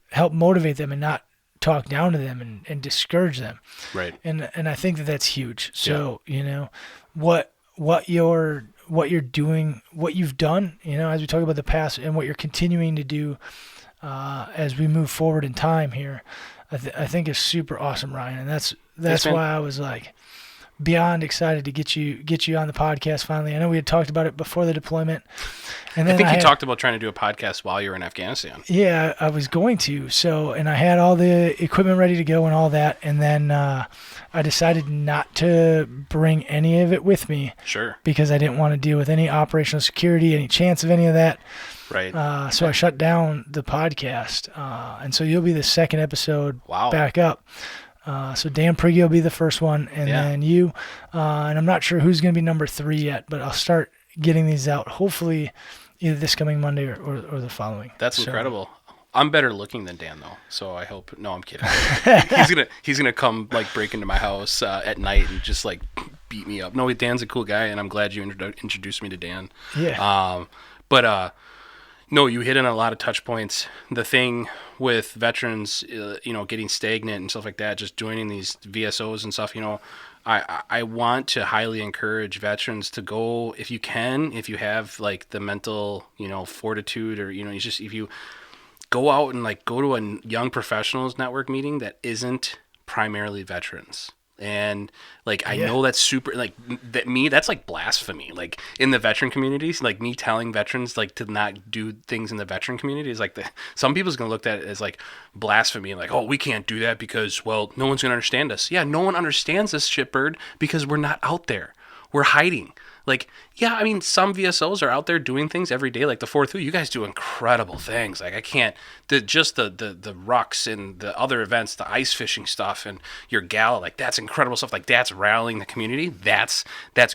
help motivate them and not talk down to them and discourage them. Right. And I think that's huge. So, what you're doing, what you've done, as we talk about the past, and what you're continuing to do as we move forward in time here, I think is super awesome, Ryan. And that's why I was like beyond excited to get you on the podcast finally. I know we had talked about it before the deployment. And then I think you talked about trying to do a podcast while you were in Afghanistan. Yeah, I was going to. So, and I had all the equipment ready to go and all that. And then I decided not to bring any of it with me. Sure. Because I didn't want to deal with any operational security, any chance of any of that. Right. So I shut down the podcast. And so you'll be the second episode back up. So Dan Prigge will be the first one, and then you. And I'm not sure who's going to be number 3 yet, but I'll start getting these out hopefully either this coming Monday or the following. That's incredible. I'm better looking than Dan though, so I hope. No, I'm kidding. he's gonna come like break into my house at night and just like beat me up. No, Dan's a cool guy, and I'm glad you introduced me to Dan. Yeah. No, you hit on a lot of touch points. The thing with veterans, getting stagnant and stuff like that, just joining these VSOs and stuff, I want to highly encourage veterans to go if you can, if you have like the mental, fortitude, or if you go out and like go to a young professionals network meeting that isn't primarily veterans. And like, I know that's super, like that's like blasphemy. Like in the veteran communities, like me telling veterans like to not do things in the veteran community is like some people's going to look at it as like blasphemy. Like, oh, we can't do that because, well, no one's going to understand us. Yeah. No one understands us, shitbird, because we're not out there. We're hiding. Like, yeah, I mean, some VSOs are out there doing things every day. Like the 4th, you guys do incredible things. Like I can't, the rucks and the other events, the ice fishing stuff and your gala, like that's incredible stuff. Like that's rallying the community. That's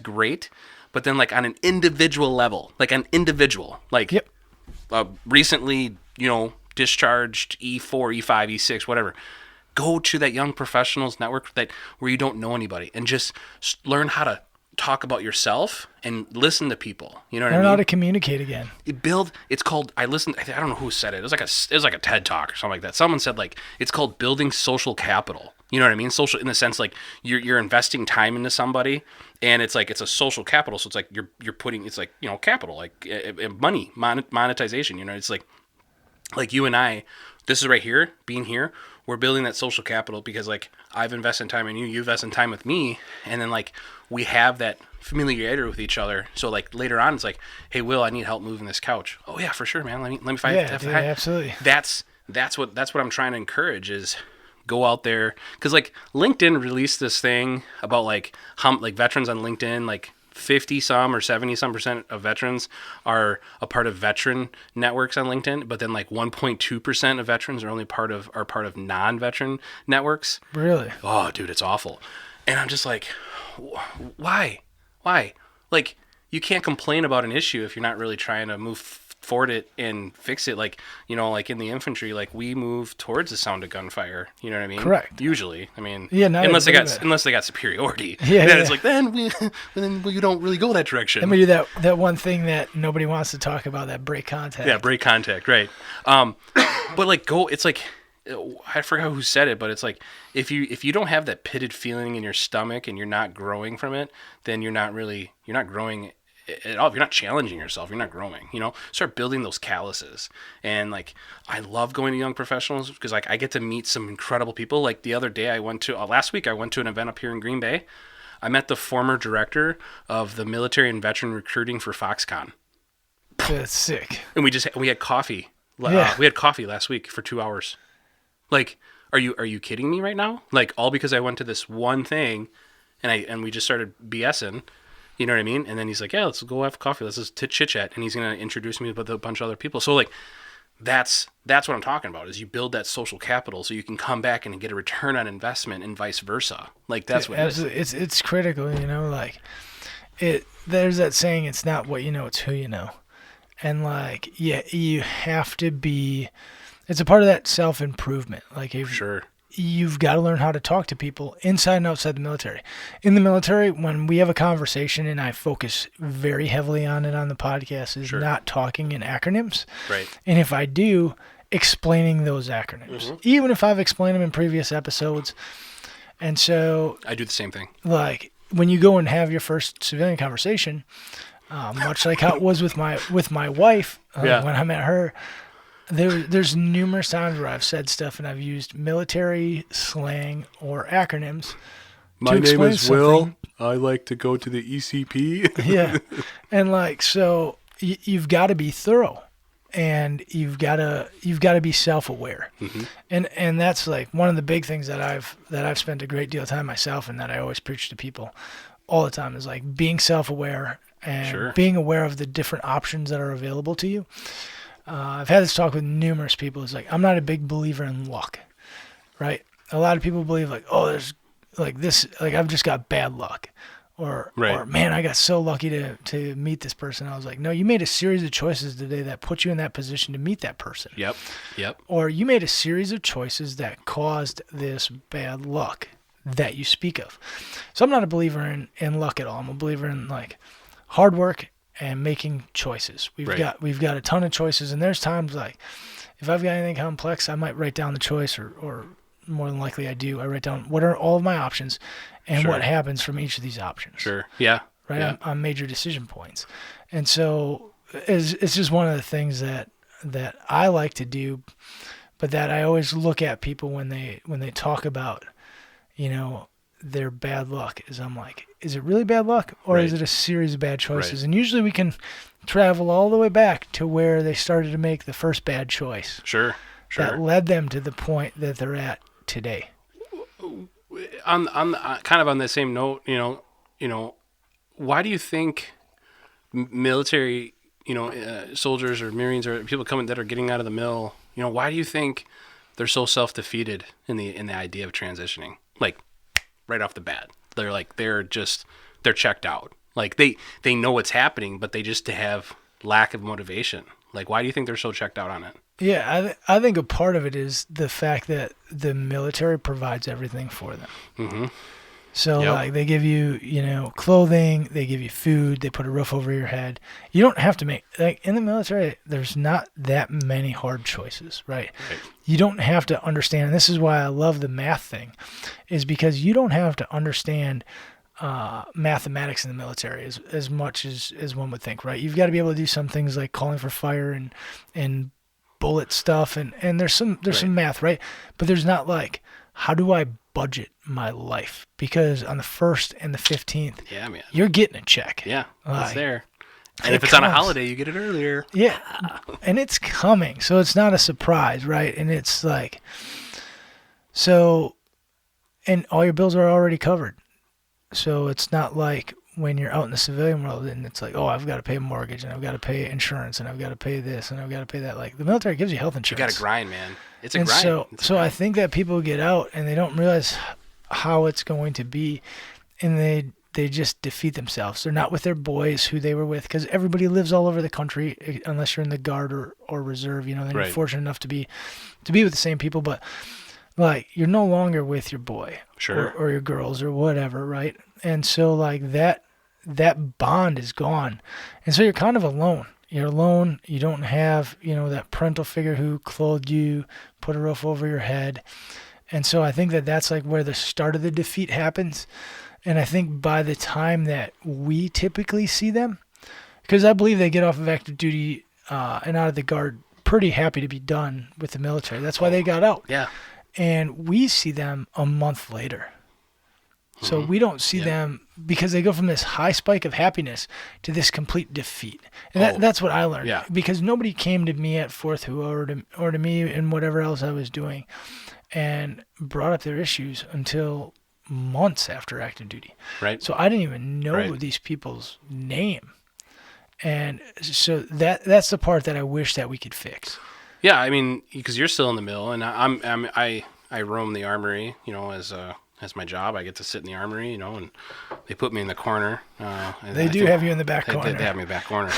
great. But then like on an individual level, Yep. Recently, discharged E4, E5, E6, whatever. Go to that young professionals network where you don't know anybody and just learn how to talk about yourself and listen to people. You know what I mean? Learn how to communicate again. It's called, I don't know who said it. It was like a TED Talk or something like that. Someone said like, it's called building social capital. You know what I mean? Social in the sense like you're investing time into somebody, and it's like, it's a social capital. So it's like you're putting, it's like, capital, like money, monetization, it's like you and I, this is right here, being here, we're building that social capital because like I've invested time in you, you invest in time with me, and then like we have that familiarity with each other. So like later on, it's like, hey, Will, I need help moving this couch. Oh yeah, for sure, man. Let me find. Yeah, dude, absolutely. That's what I'm trying to encourage is go out there, because like LinkedIn released this thing about like how like veterans on LinkedIn, like 50 some or 70 some % of veterans are a part of veteran networks on LinkedIn, but then like 1.2% of veterans are part of non-veteran networks. Really? Oh, dude, it's awful. And I'm just like, why? Like, you can't complain about an issue if you're not really trying to move forward it and fix it. Like, like in the infantry, like we move towards the sound of gunfire. You know what I mean? Correct. Usually, I mean, unless they got superiority. Yeah, then yeah. it's like then we don't really go that direction. Then we do that one thing that nobody wants to talk about, that break contact. Yeah, break contact, right? But like it's like, I forgot who said it, but it's like if you don't have that pitted feeling in your stomach and you're not growing from it, then you're not growing at all. If you're not challenging yourself, you're not growing. Start building those calluses. And like I love going to young professionals because like I get to meet some incredible people. Like the other day last week I went to an event up here in Green Bay. I met the former director of the military and veteran recruiting for Foxconn. That's sick. And we had coffee. Yeah. We had coffee last week for 2 hours. Like, are you kidding me right now? Like, all because I went to this one thing, and we just started BSing, you know what I mean? And then he's like, yeah, let's go have coffee. Let's just chit chat, and he's gonna introduce me with a bunch of other people. So like, that's what I'm talking about. Is you build that social capital so you can come back and get a return on investment, and vice versa. Like that's what absolutely. It's critical, like there's that saying, it's not what you know, it's who you know. And like, yeah, you have to be. It's a part of that self-improvement. Like, sure. You've got to learn how to talk to people inside and outside the military. In the military, when we have a conversation, and I focus very heavily on it on the podcast, is not talking in acronyms. Right. And if I do, explaining those acronyms, even if I've explained them in previous episodes. And so I do the same thing. Like when you go and have your first civilian conversation, much like how it was with my wife when I met her. There's numerous times where I've said stuff and I've used military slang or acronyms. My name is Will. I like to go to the ECP. Yeah. And like, so you've got to be thorough, and you've got to be self-aware. Mm-hmm. And that's like one of the big things that I've spent a great deal of time myself, and that I always preach to people all the time, is like being self-aware and being aware of the different options that are available to you. I've had this talk with numerous people. It's like, I'm not a big believer in luck, right? A lot of people believe like, oh, there's like this, like I've just got bad luck. or Right. or man, I got so lucky to meet this person. I was like, no, you made a series of choices today that put you in that position to meet that person. Yep. Or you made a series of choices that caused this bad luck that you speak of. So I'm not a believer in luck at all. I'm a believer in like hard work and making choices. We've got a ton of choices, and there's times like if I've got anything complex, I might write down the choice, or more than likely I do. I write down what are all of my options and what happens from each of these options. Sure. Yeah. Right. Yeah. On major decision points. And so it's just one of the things that I like to do, but that I always look at people when they talk about, their bad luck, is I'm like, is it really bad luck, or is it a series of bad choices? Right. And usually we can travel all the way back to where they started to make the first bad choice. Sure. That led them to the point that they're at today. On kind of on the same note, why do you think military, soldiers or Marines or people coming that are getting out of the mill, why do you think they're so self-defeated in the idea of transitioning? Like right off the bat, they're checked out. Like they know what's happening, but they just have lack of motivation. Like, why do you think they're so checked out on it? Yeah, I think a part of it is the fact that the military provides everything for them. Mm-hmm. So like they give you, clothing, they give you food, they put a roof over your head. You don't have to make, like in the military, there's not that many hard choices, right? You don't have to understand, and this is why I love the math thing, is because you don't have to understand mathematics in the military as much as one would think, right? You've got to be able to do some things like calling for fire and bullet stuff, and there's some math, right? But there's not like, how do I budget my life? Because on the 1st and the 15th, man, you're getting a check. Yeah, like, it's there. And if it's on a holiday, you get it earlier. Yeah, and it's coming, so it's not a surprise, right? And it's like, so, and all your bills are already covered. So it's not like when you're out in the civilian world and it's like, oh, I've got to pay a mortgage and I've got to pay insurance and I've got to pay this and I've got to pay that. Like the military gives you health insurance. You got to grind, man. It's a and grind. So I think that people get out and they don't realize how it's going to be, and they just defeat themselves. They're not with their boys who they were with, because everybody lives all over the country unless you're in the Guard or Reserve. Then you're fortunate enough to be with the same people, but like you're no longer with your boy or your girls or whatever, right? And so like that bond is gone, and so you're kind of alone. You're alone. You don't have that parental figure who clothed you, put a roof over your head, and so I think that's like where the start of the defeat happens. And I think by the time that we typically see them, because I believe they get off of active duty and out of the Guard pretty happy to be done with the military. That's why they got out. Yeah. And we see them a month later. So we don't see them, because they go from this high spike of happiness to this complete defeat. And that's what I learned. Yeah. Because nobody came to me at Fourth or to me in whatever else I was doing and brought up their issues until months after active duty. Right. So I didn't even know these people's name. And so that's the part that I wish that we could fix. Yeah, I mean, because you're still in the mill, and I roam the armory, as my job. I get to sit in the armory, and they put me in the corner. They do have you in the back corner. They have me in the back corner.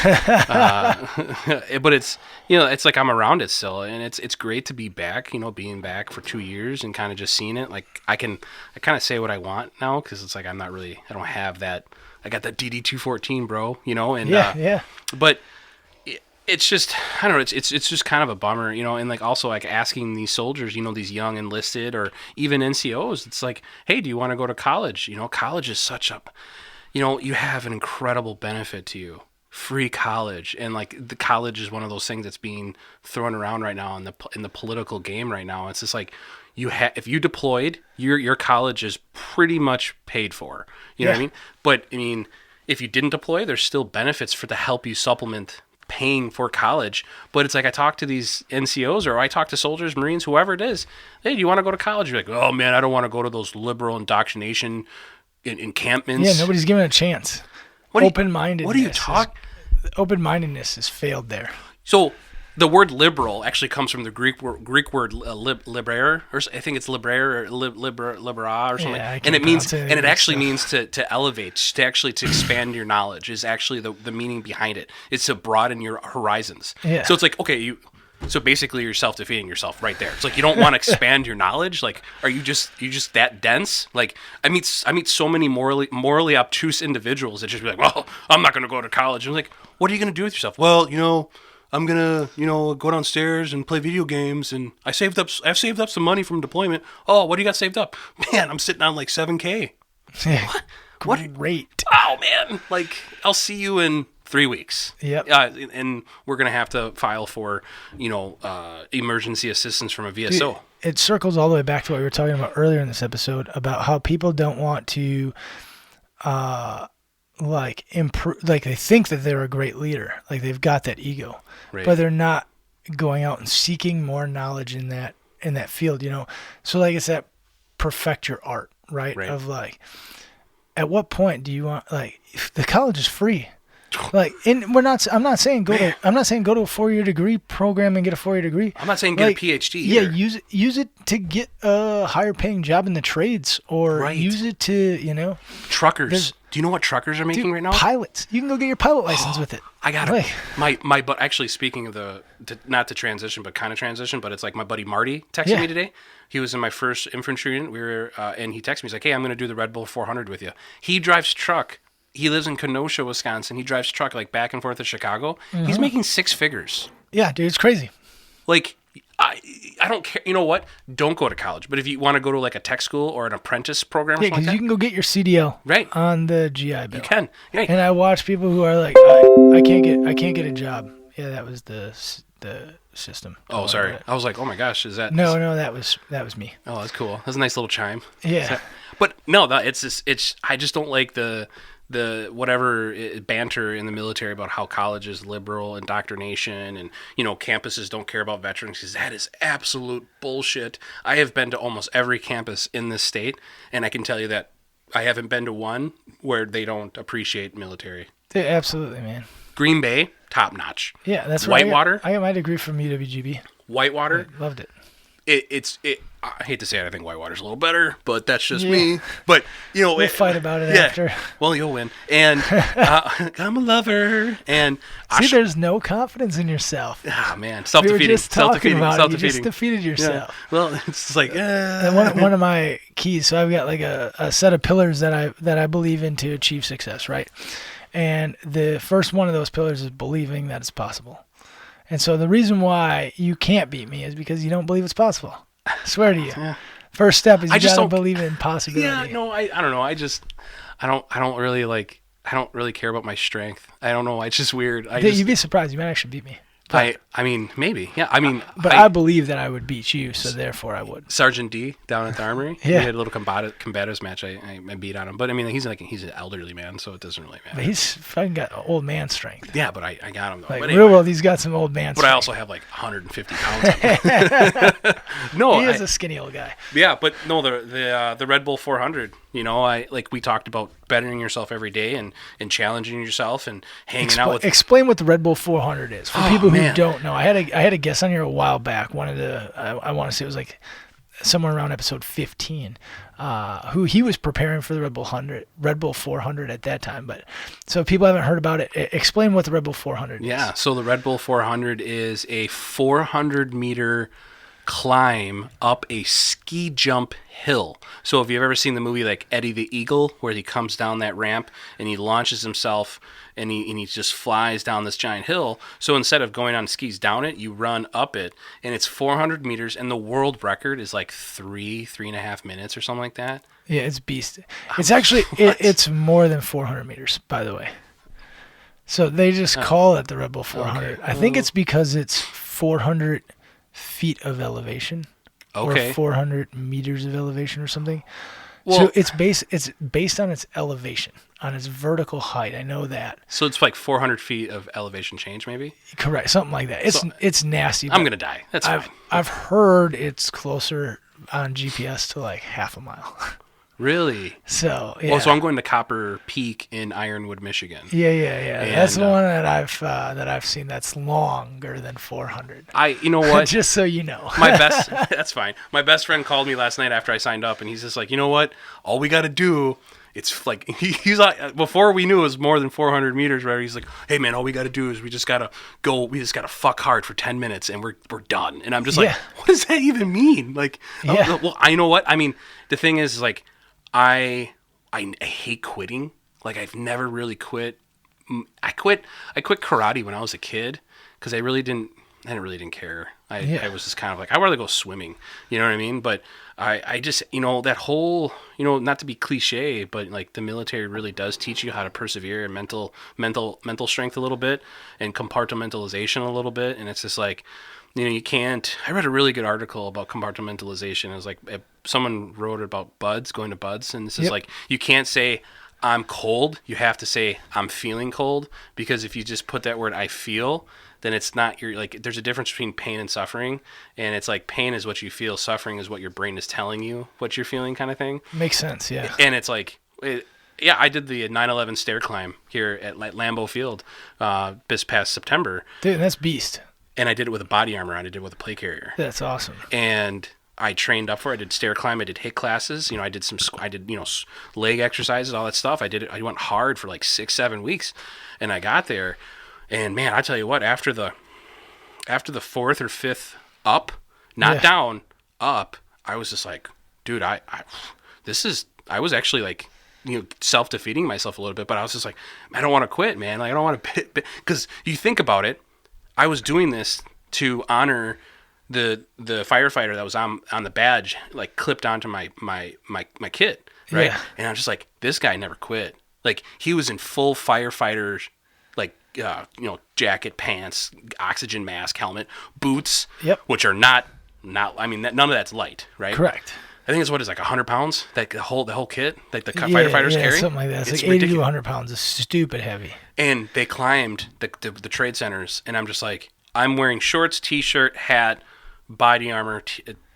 But it's, it's like I'm around it still, and it's great to be back, being back for 2 years and kind of just seeing it. Like I kind of say what I want now, because it's like I don't have that. I got that DD-214, bro, and yeah. But it's just, I don't know, it's just kind of a bummer, and like also like asking these soldiers, these young enlisted or even NCOs, it's like, hey, do you want to go to college? College is such a, you have an incredible benefit to you. Free college, and like the college is one of those things that's being thrown around right now in the political game right now. It's just like if you deployed, your college is pretty much paid for. You know what I mean? But I mean, if you didn't deploy, there's still benefits to help you supplement paying for college. But it's like I talk to these NCOs, or I talk to soldiers, Marines, whoever it is. Hey, do you want to go to college? You're like, oh man, I don't want to go to those liberal indoctrination encampments. Yeah, nobody's given it a chance. Open-mindedness. What are you talking? Open-mindedness has failed there. So the word liberal actually comes from the Greek word libraire, or I think it's libraire or libera or something. Yeah, and it means, anything and it like actually stuff. means to elevate, to expand your knowledge is actually the meaning behind it. It's to broaden your horizons. Yeah. So it's like, okay, so basically you're self-defeating yourself right there. It's like you don't want to expand your knowledge. Like, are you just that dense? Like, I meet so many morally obtuse individuals that just be like, well, I'm not going to go to college. I'm like, what are you going to do with yourself? Well, I'm going to, go downstairs and play video games, and I've saved up some money from deployment. Oh, what do you got saved up? Man, I'm sitting on like $7,000. Yeah. What? Great. Oh man, like I'll see you in 3 weeks. Yep. And we're going to have to file for, emergency assistance from a VSO. Dude, it circles all the way back to what we were talking about earlier in this episode about how people don't want to, improve. Like they think that they're a great leader, like they've got that ego, Right. but they're not going out and seeking more knowledge in that field. So like it's that perfect your art, right? Right. Of like, at what point do you want if the college is free? And I'm not saying go to a 4-year degree program and get a 4-year degree. I'm not saying get a PhD Yeah, either. use it to get a higher paying job in the trades, or Right. use it to, Truckers. Do you know what truckers are making right now? pilots. You can go get your pilot license with it. I got it. But actually, speaking of not to transition, but kind of transition, but it's like my buddy Marty texted me today. He was in my first infantry unit. We were, and he texted me. He's like, "Hey, I'm going to do the Red Bull 400 with you." He drives truck. He lives in Kenosha, Wisconsin. He drives truck like back and forth to Chicago. Mm-hmm. He's making 6 figures. Yeah, dude, it's crazy. Like, I don't care. You know what? Don't go to college. But if you want to go to like a tech school or an apprentice program or Yeah, something because like you can go get your CDL Right. on the GI Bill. you can. Yeah. And I watch people who are like, I can't get a job. Yeah, that was the system. Oh, sorry. I was like, oh my gosh, is that? No, that was me. Oh, that's cool. That's a nice little chime. Yeah. But no, it's I just don't like the whatever banter in the military about how college is liberal indoctrination and campuses don't care about veterans, because that is absolute bullshit. I have been to almost every campus in this state, and I can tell you that I haven't been to one where they don't appreciate military. Yeah, absolutely, man. Green Bay, top notch. Yeah, that's right. Whitewater. I got my degree from UWGB. Whitewater. I loved it. I hate to say it, I think Whitewater's a little better, but that's just me. But we'll fight about it after. Well, you'll win. And I'm a lover. And there's no confidence in yourself. Ah, man, We self-defeating. were just talking about it. You Self-defeating. just defeated yourself. Yeah. Well, it's like And one of my keys. So I've got like a set of pillars that I believe in to achieve success, right? And the first one of those pillars is believing that it's possible. And so the reason why you can't beat me is because you don't believe it's possible. I swear to you. Yeah. First step is you just gotta don't believe in possibility. Yeah, no, I don't know. I don't really care about my strength. I don't know. It's just weird. You'd be surprised. You might actually beat me. I mean, maybe. Yeah. I mean, But I believe that I would beat you, so therefore I would. Sergeant D down at the armory. Yeah. We had a little combatives match. I beat on him, but I mean, he's an elderly man, so it doesn't really matter. But he's fucking got old man strength. Yeah, but I got him though. Like But real world, he's got some old man But strength. I also have like 150 pounds. On me. No, He is a skinny old guy. yeah, but no, the Red Bull 400. We talked about bettering yourself every day and challenging yourself and hanging out with. Explain what the Red Bull 400 is for people who man. don't know. I had a guest on here a while back. I want to say it was like somewhere around episode 15. Who he was preparing for the Red Bull 400 at that time. But so if people haven't heard about it, explain what the Red Bull 400 is. Yeah, so the Red Bull 400 is a 400-meter climb up a ski jump hill. So if you've ever seen the movie like Eddie the Eagle, where he comes down that ramp and he launches himself and he just flies down this giant hill. So instead of going on skis down it, you run up it, and it's 400 meters, and the world record is like 3.5 minutes or something like that. Yeah, it's beast. It's actually it's more than 400 meters, by the way. So they just call it the Red Bull 400. Okay. I think it's because it's 400 feet of elevation, or 400 meters of elevation, or something. Well, so it's based on its elevation, on its vertical height. I know that. So it's like 400 feet of elevation change, maybe? Correct, something like that. It's nasty. I'm gonna die. That's fine. I've heard it's closer on GPS to like half a mile. Really? So yeah. Well, so I'm going to Copper Peak in Ironwood, Michigan. Yeah. And, That's the one that I've seen that's longer than 400. You know what? Just so you know. That's fine. My best friend called me last night after I signed up, and he's just like, you know what? All we got to do, it's like, he's like, before we knew it was more than 400 meters, right? He's like, hey man, all we got to do is we just got to fuck hard for 10 minutes and we're done. And I'm just like, what does that even mean? Like, well, I know what, I mean, the thing is like, I hate quitting. Like I've never really quit. I quit karate when I was a kid because I didn't care. I was just kind of like, I'd rather go swimming. You know what I mean? But I just, that whole, not to be cliche, but like the military really does teach you how to persevere and mental strength a little bit and compartmentalization a little bit. And it's just like, you can't. I read a really good article about compartmentalization. It was like someone wrote about going to buds, and this is like, you can't say I'm cold. You have to say I'm feeling cold, because if you just put that word I feel, then it's not there's a difference between pain and suffering, and it's like pain is what you feel, suffering is what your brain is telling you what you're feeling, kind of thing. Makes sense, yeah. And it's like, I did the 9/11 stair climb here at Lambeau Field this past September. Dude, that's beast. And I did it with a body armor on. I did it with a plate carrier. That's awesome. And I trained up for it. I did stair climb. I did HIIT classes. I did leg exercises, all that stuff. I went hard for like 6-7 weeks, and I got there. And man, I tell you what, after the fourth or fifth up, not down, up, I was just like, dude, I was actually like, self-defeating myself a little bit, but I was just like, I don't want to quit, man. Like I don't want to, because you think about it, I was doing this to honor the firefighter that was on the badge, like clipped onto my kit, right? Yeah. And I'm just like, this guy never quit. Like he was in full firefighter, like jacket, pants, oxygen mask, helmet, boots, which are not. I mean, none of that's light, right? Correct. I think it's like 100 pounds, like the whole kit, like the firefighters carry. Something like that. It's like 80 to 100 pounds. It's stupid heavy. And they climbed the trade centers, and I'm just like, I'm wearing shorts, t-shirt, hat, body armor,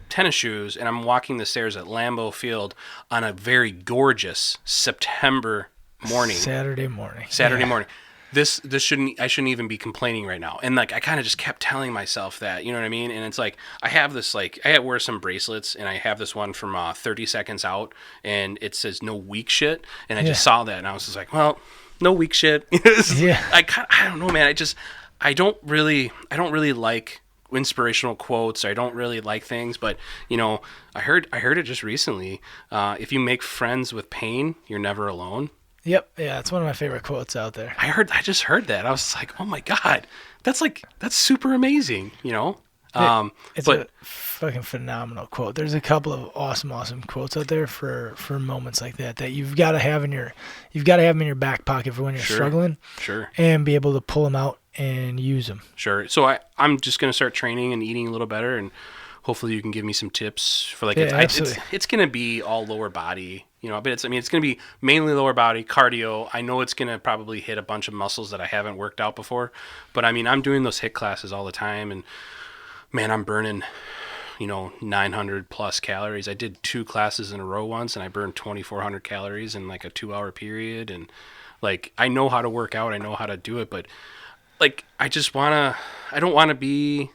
tennis shoes, and I'm walking the stairs at Lambeau Field on a very gorgeous September morning. Saturday morning. I shouldn't even be complaining right now. And like, I kind of just kept telling myself that, you know what I mean? And it's like, I have this, like, I wear some bracelets, and I have this one from 30 Seconds Out, and it says no weak shit. And I just saw that, and I was just like, well, no weak shit. I don't know, man. I don't really like inspirational quotes. I don't really like things, but I heard it just recently. If you make friends with pain, you're never alone. Yep. Yeah, it's one of my favorite quotes out there. I just heard that. I was like, oh my God, that's super amazing, It's a fucking phenomenal quote. There's a couple of awesome quotes out there for moments like that you've got to have in your back pocket for when you're struggling. Sure. And be able to pull them out and use them. Sure. So I'm just going to start training and eating a little better, and hopefully you can give me some tips for it's going to be all lower body, but it's going to be mainly lower body cardio. I know it's going to probably hit a bunch of muscles that I haven't worked out before, but I mean, I'm doing those HIIT classes all the time, and man, I'm burning, 900 plus calories. I did 2 classes in a row once, and I burned 2,400 calories in like a 2-hour period. And like, I know how to work out. I know how to do it, but like, I don't want to be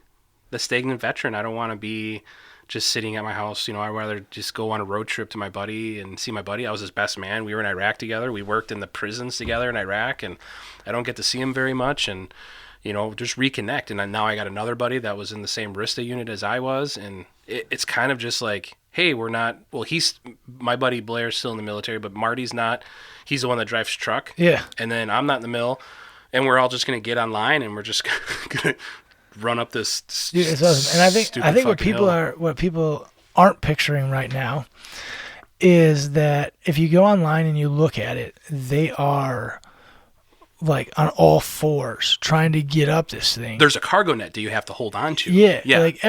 the stagnant veteran. I don't want to be just sitting at my house. I'd rather just go on a road trip to my buddy and see my buddy. I was his best man. We were in Iraq together. We worked in the prisons together in Iraq, and I don't get to see him very much. And, just reconnect. And then now I got another buddy that was in the same RISTA unit as I was. And it's kind of just like, hey, my buddy Blair's still in the military, but Marty's not. He's the one that drives truck. Yeah. And then I'm not in the mill. And we're all just going to get online, and we're just going to run up this. Dude, it's awesome. And I think what people aren't picturing right now is that if you go online and you look at it, they are like on all fours trying to get up this thing. There's a cargo net that you have to hold on to. Yeah. Like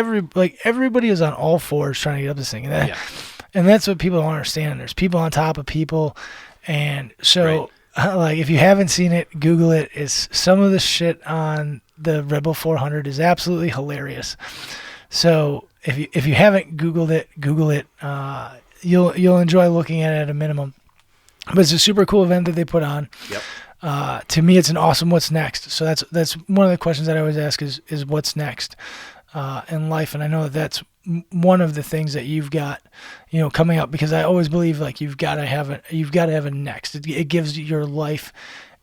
everybody is on all fours trying to get up this thing. And that's what people don't understand. There's people on top of people. And so like, if you haven't seen it, Google it. It's some of the shit on the Rebel 400 is absolutely hilarious. So if you haven't Googled it, Google it. you'll enjoy looking at it at a minimum. But it's a super cool event that they put on. Yep. To me, it's an awesome what's next. So that's one of the questions that I always ask is what's next in life. And I know that's one of the things that you've got, coming up, because I always believe like you've got to have a next. It gives your life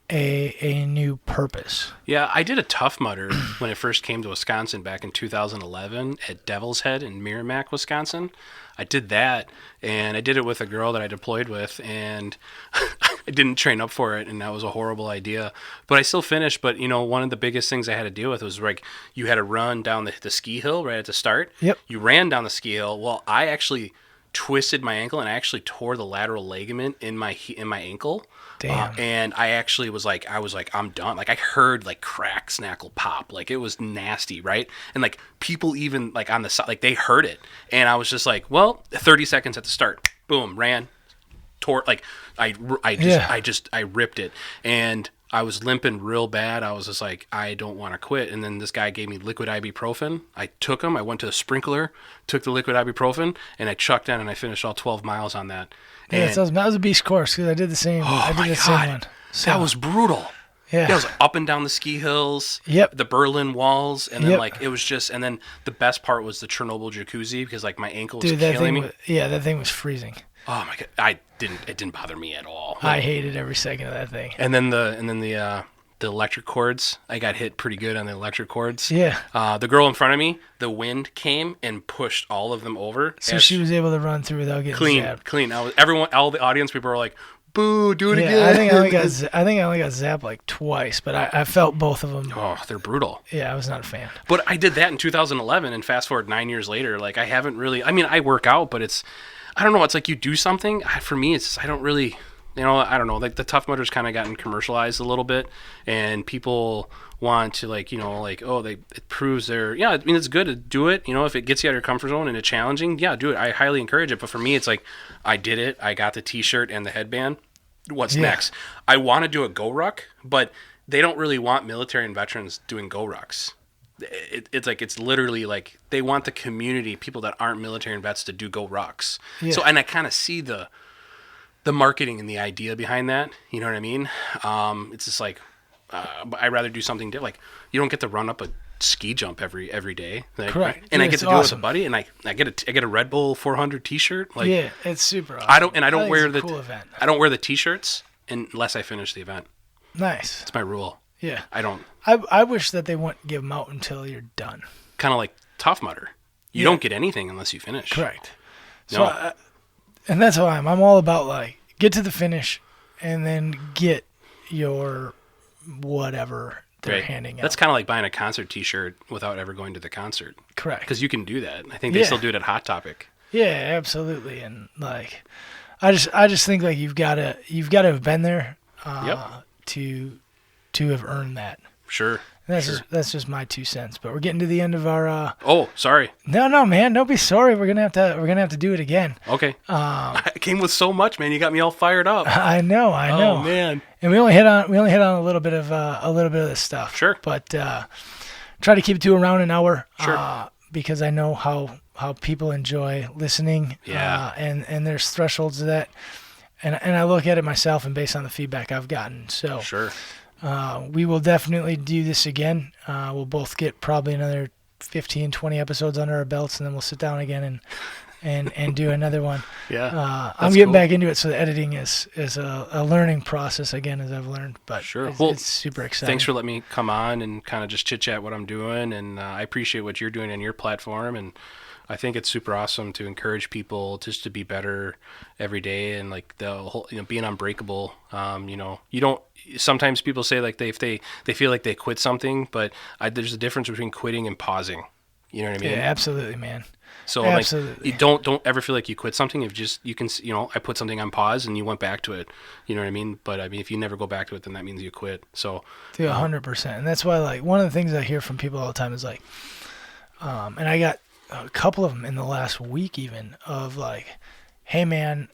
a new purpose. Yeah, I did a Tough Mudder when it first came to Wisconsin back in 2011 at Devil's Head in Merrimack, Wisconsin. I did that, and I did it with a girl that I deployed with, and I didn't train up for it, and that was a horrible idea. But I still finished. But, one of the biggest things I had to deal with was, like, you had to run down the ski hill right at the start. Yep. You ran down the ski hill. Well, I actually twisted my ankle, and I actually tore the lateral ligament in my ankle. Damn. And I actually was like, I'm done. Like, I heard like crack, snackle, pop. Like, it was nasty, right? And like people even like on the side, like they heard it. And I was just like, well, 30 seconds at the start, boom, ran, tore. Like I ripped it, and I was limping real bad. I was just like, I don't want to quit. And then this guy gave me liquid ibuprofen. I took him. I went to the sprinkler, took the liquid ibuprofen, and I chucked in, and I finished all 12 miles on that. Yeah, that was a beast course because I did the same. Oh my God, one. So, that was brutal. Yeah, I was like up and down the ski hills. Yep. The Berlin walls, and then Yep. like it was just, and then the best part was the Chernobyl jacuzzi because like my ankle was dude, that killing thing me. that thing was freezing. Oh my God, it didn't bother me at all. I hated every second of that thing. And then the electric cords, I got hit pretty good on the electric cords. Yeah. The girl in front of me, the wind came and pushed all of them over. So she was able to run through without getting zapped. Clean. All the audience people were like, "Boo, do it again." I think I only got zapped like twice, but I felt both of them. Oh, they're brutal. Yeah, I was not a fan. But I did that in 2011, and fast forward 9 years later, like I haven't really. I mean, I work out, but I don't know. It's like you do something. For me, I don't really. I don't know. Like the Tough Mudder's kind of gotten commercialized a little bit, and people want to it proves they're. Yeah, I mean it's good to do it. If it gets you out of your comfort zone and it's challenging, yeah, do it. I highly encourage it. But for me, it's like I did it. I got the T-shirt and the headband. What's next? I want to do a go ruck, but they don't really want military and veterans doing go rucks. It's literally like they want the community, people that aren't military and vets, to do go rucks. Yeah. So, and I kind of see the marketing and the idea behind that. You know what I mean? It's just like I'd rather do something different. Like you don't get to run up a ski jump every day. Like, correct. And I get to do it with a buddy, and I get a Red Bull 400 T-shirt. Like yeah, it's super awesome. I don't wear the cool event. I don't wear the T-shirts unless I finish the event. Nice. It's my rule. Yeah. I don't. I wish that they wouldn't give them out until you're done. Kind of like Tough Mudder. You don't get anything unless you finish. Correct. No. So, and that's how I'm all about, like, get to the finish and then get your whatever they're handing out. That's kind of like buying a concert T-shirt without ever going to the concert. Correct. Because you can do that. I think they still do it at Hot Topic. Yeah, absolutely. And like, I just think like you've got to have been there to have earned that. Sure. And that's just my 2 cents. But we're getting to the end of our. Oh, sorry. No, man, don't be sorry. We're gonna have to do it again. Okay. I came with so much, man. You got me all fired up. I know. Oh man. And we only hit on a little bit of this stuff. Sure. But try to keep it to around an hour. Sure. Because I know how people enjoy listening. Yeah. And there's thresholds to that. And I look at it myself and based on the feedback I've gotten. So sure. We will definitely do this again. We'll both get probably another 15, 20 episodes under our belts, and then we'll sit down again and do another one. Yeah. I'm getting back into it, so the editing is a learning process again, as I've learned. But sure. It's super exciting. Thanks for letting me come on and kind of just chit chat what I'm doing, and I appreciate what you're doing on your platform, and I think it's super awesome to encourage people just to be better every day, and like the whole, being unbreakable. You don't. Sometimes people say like they feel like they quit something, but there's a difference between quitting and pausing. You know what I mean? Yeah, absolutely, man. So absolutely. like, you don't ever feel like you quit something. If you can, I put something on pause and you went back to it. You know what I mean? But I mean, if you never go back to it, then that means you quit. So, 100%. And that's why, like, one of the things I hear from people all the time is like, and I got a couple of them in the last week even of like, hey man,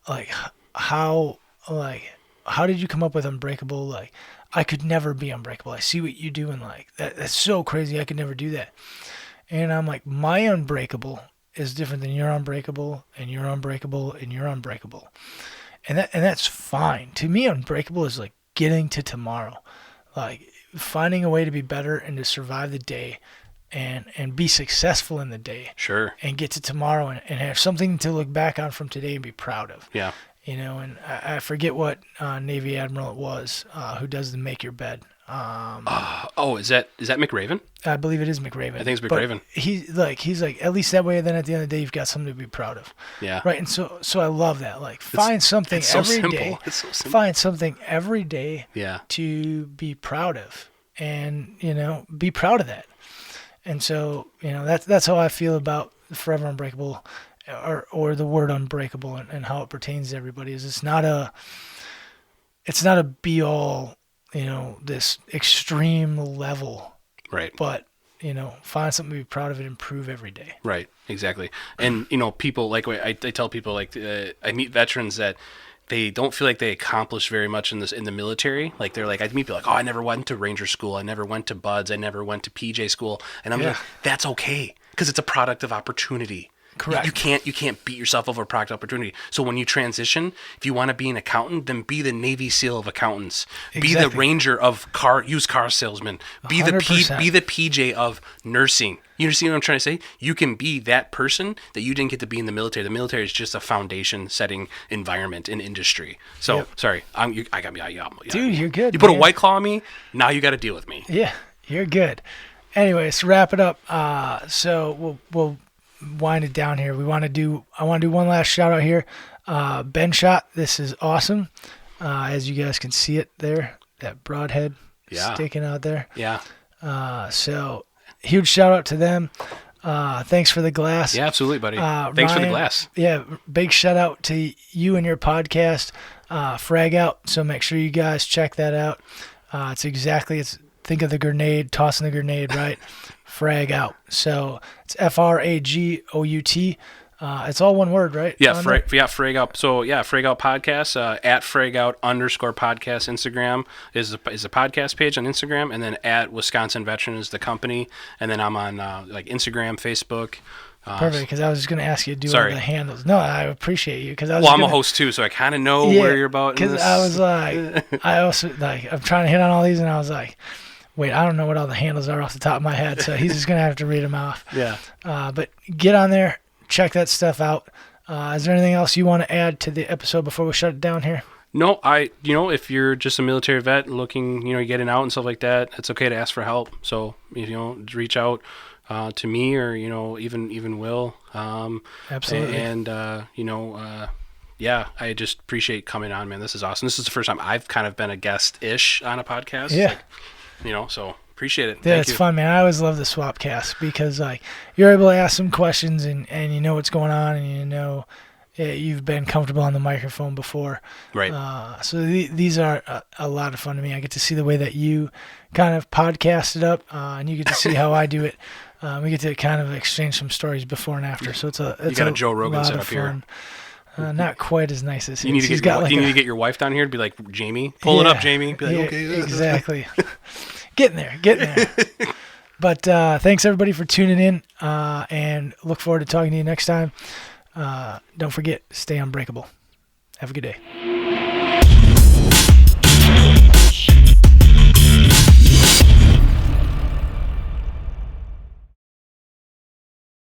like how did you come up with Unbreakable? Like, I could never be Unbreakable. I see what you do, and like that's so crazy. I could never do that. And I'm like, my Unbreakable is different than you're unbreakable, and you're unbreakable, and you're unbreakable. And that's fine. To me, unbreakable is like getting to tomorrow, like finding a way to be better and to survive the day and be successful in the day. Sure. And get to tomorrow and have something to look back on from today and be proud of. Yeah. You know, and I forget what Navy Admiral it was who does the make your bed. Is that McRaven? I believe it is McRaven. I think it's McRaven. But he's like, at least that way, then at the end of the day, you've got something to be proud of. Yeah. Right. And so I love that. Like, find something every day. It's so simple. Find something every day. Yeah. To be proud of, and be proud of that. And so that's how I feel about Forever Unbreakable, or the word unbreakable, and how it pertains to everybody. Is it's not a be all. This extreme level. Right. But, find something to be proud of and improve every day. Right. Exactly. And, people, like I tell people, like, I meet veterans that they don't feel like they accomplish very much in the military. Like, they're like, I meet people like, oh, I never went to Ranger school. I never went to Buds. I never went to PJ school. And I'm like, that's okay. Because it's a product of opportunity. Correct. You can't beat yourself over product opportunity. So when you transition, if you want to be an accountant, then be the Navy SEAL of accountants. Exactly. Be the Ranger of used car salesman. Be 100%. Be the PJ of nursing. You understand what I'm trying to say? You can be that person that you didn't get to be in the military. The military is just a foundation setting environment and industry. So sorry, I got me. Dude, you're good. You put a White Claw on me. Now you got to deal with me. Yeah, you're good. Anyways, to wrap it up. So we'll wind it down here. I want to do one last shout out here. Ben Shot, this is awesome. As you guys can see it there, that broadhead sticking out there. Yeah. So huge shout out to them. Thanks for the glass. Yeah, absolutely, buddy. Thanks for the glass. Yeah, big shout out to you and your podcast, Fragout. So make sure you guys check that out. Think of the grenade, tossing the grenade, right? Fragout. So it's Fragout. It's all one word, right? Yeah, Fragout. So Fragout podcast, at Fragout _podcast Instagram is a podcast page on Instagram, and then at Wisconsin Veteran is the company, and then I'm on like Instagram, Facebook. Perfect, because I was just going to ask you to do all the handles. No, I appreciate you because I'm a host too, so I kind of know where you're about. Because I was like, I'm trying to hit on all these, and I was like, wait, I don't know what all the handles are off the top of my head, so he's just going to have to read them off. Yeah. But get on there, check that stuff out. Is there anything else you want to add to the episode before we shut it down here? No, if you're just a military vet looking, getting out and stuff like that, it's okay to ask for help. So, reach out to me or, even Will. Absolutely. And, I just appreciate coming on, man. This is awesome. This is the first time I've kind of been a guest-ish on a podcast. Yeah. So appreciate it. Yeah, it's fun, man. I always love the Swapcast because you're able to ask some questions and you know what's going on and you've been comfortable on the microphone before. Right. So these are a lot of fun to me. I get to see the way that you kind of podcast it up, and you get to see how I do it. We get to kind of exchange some stories before and after. So you got a Joe Rogan set up here. Not quite as nice as you need to get your wife down here to be like, Jamie, pull it up, Jamie. Be like, okay. Exactly. Getting there. But thanks everybody for tuning in, and look forward to talking to you next time. Don't forget, stay unbreakable. Have a good day.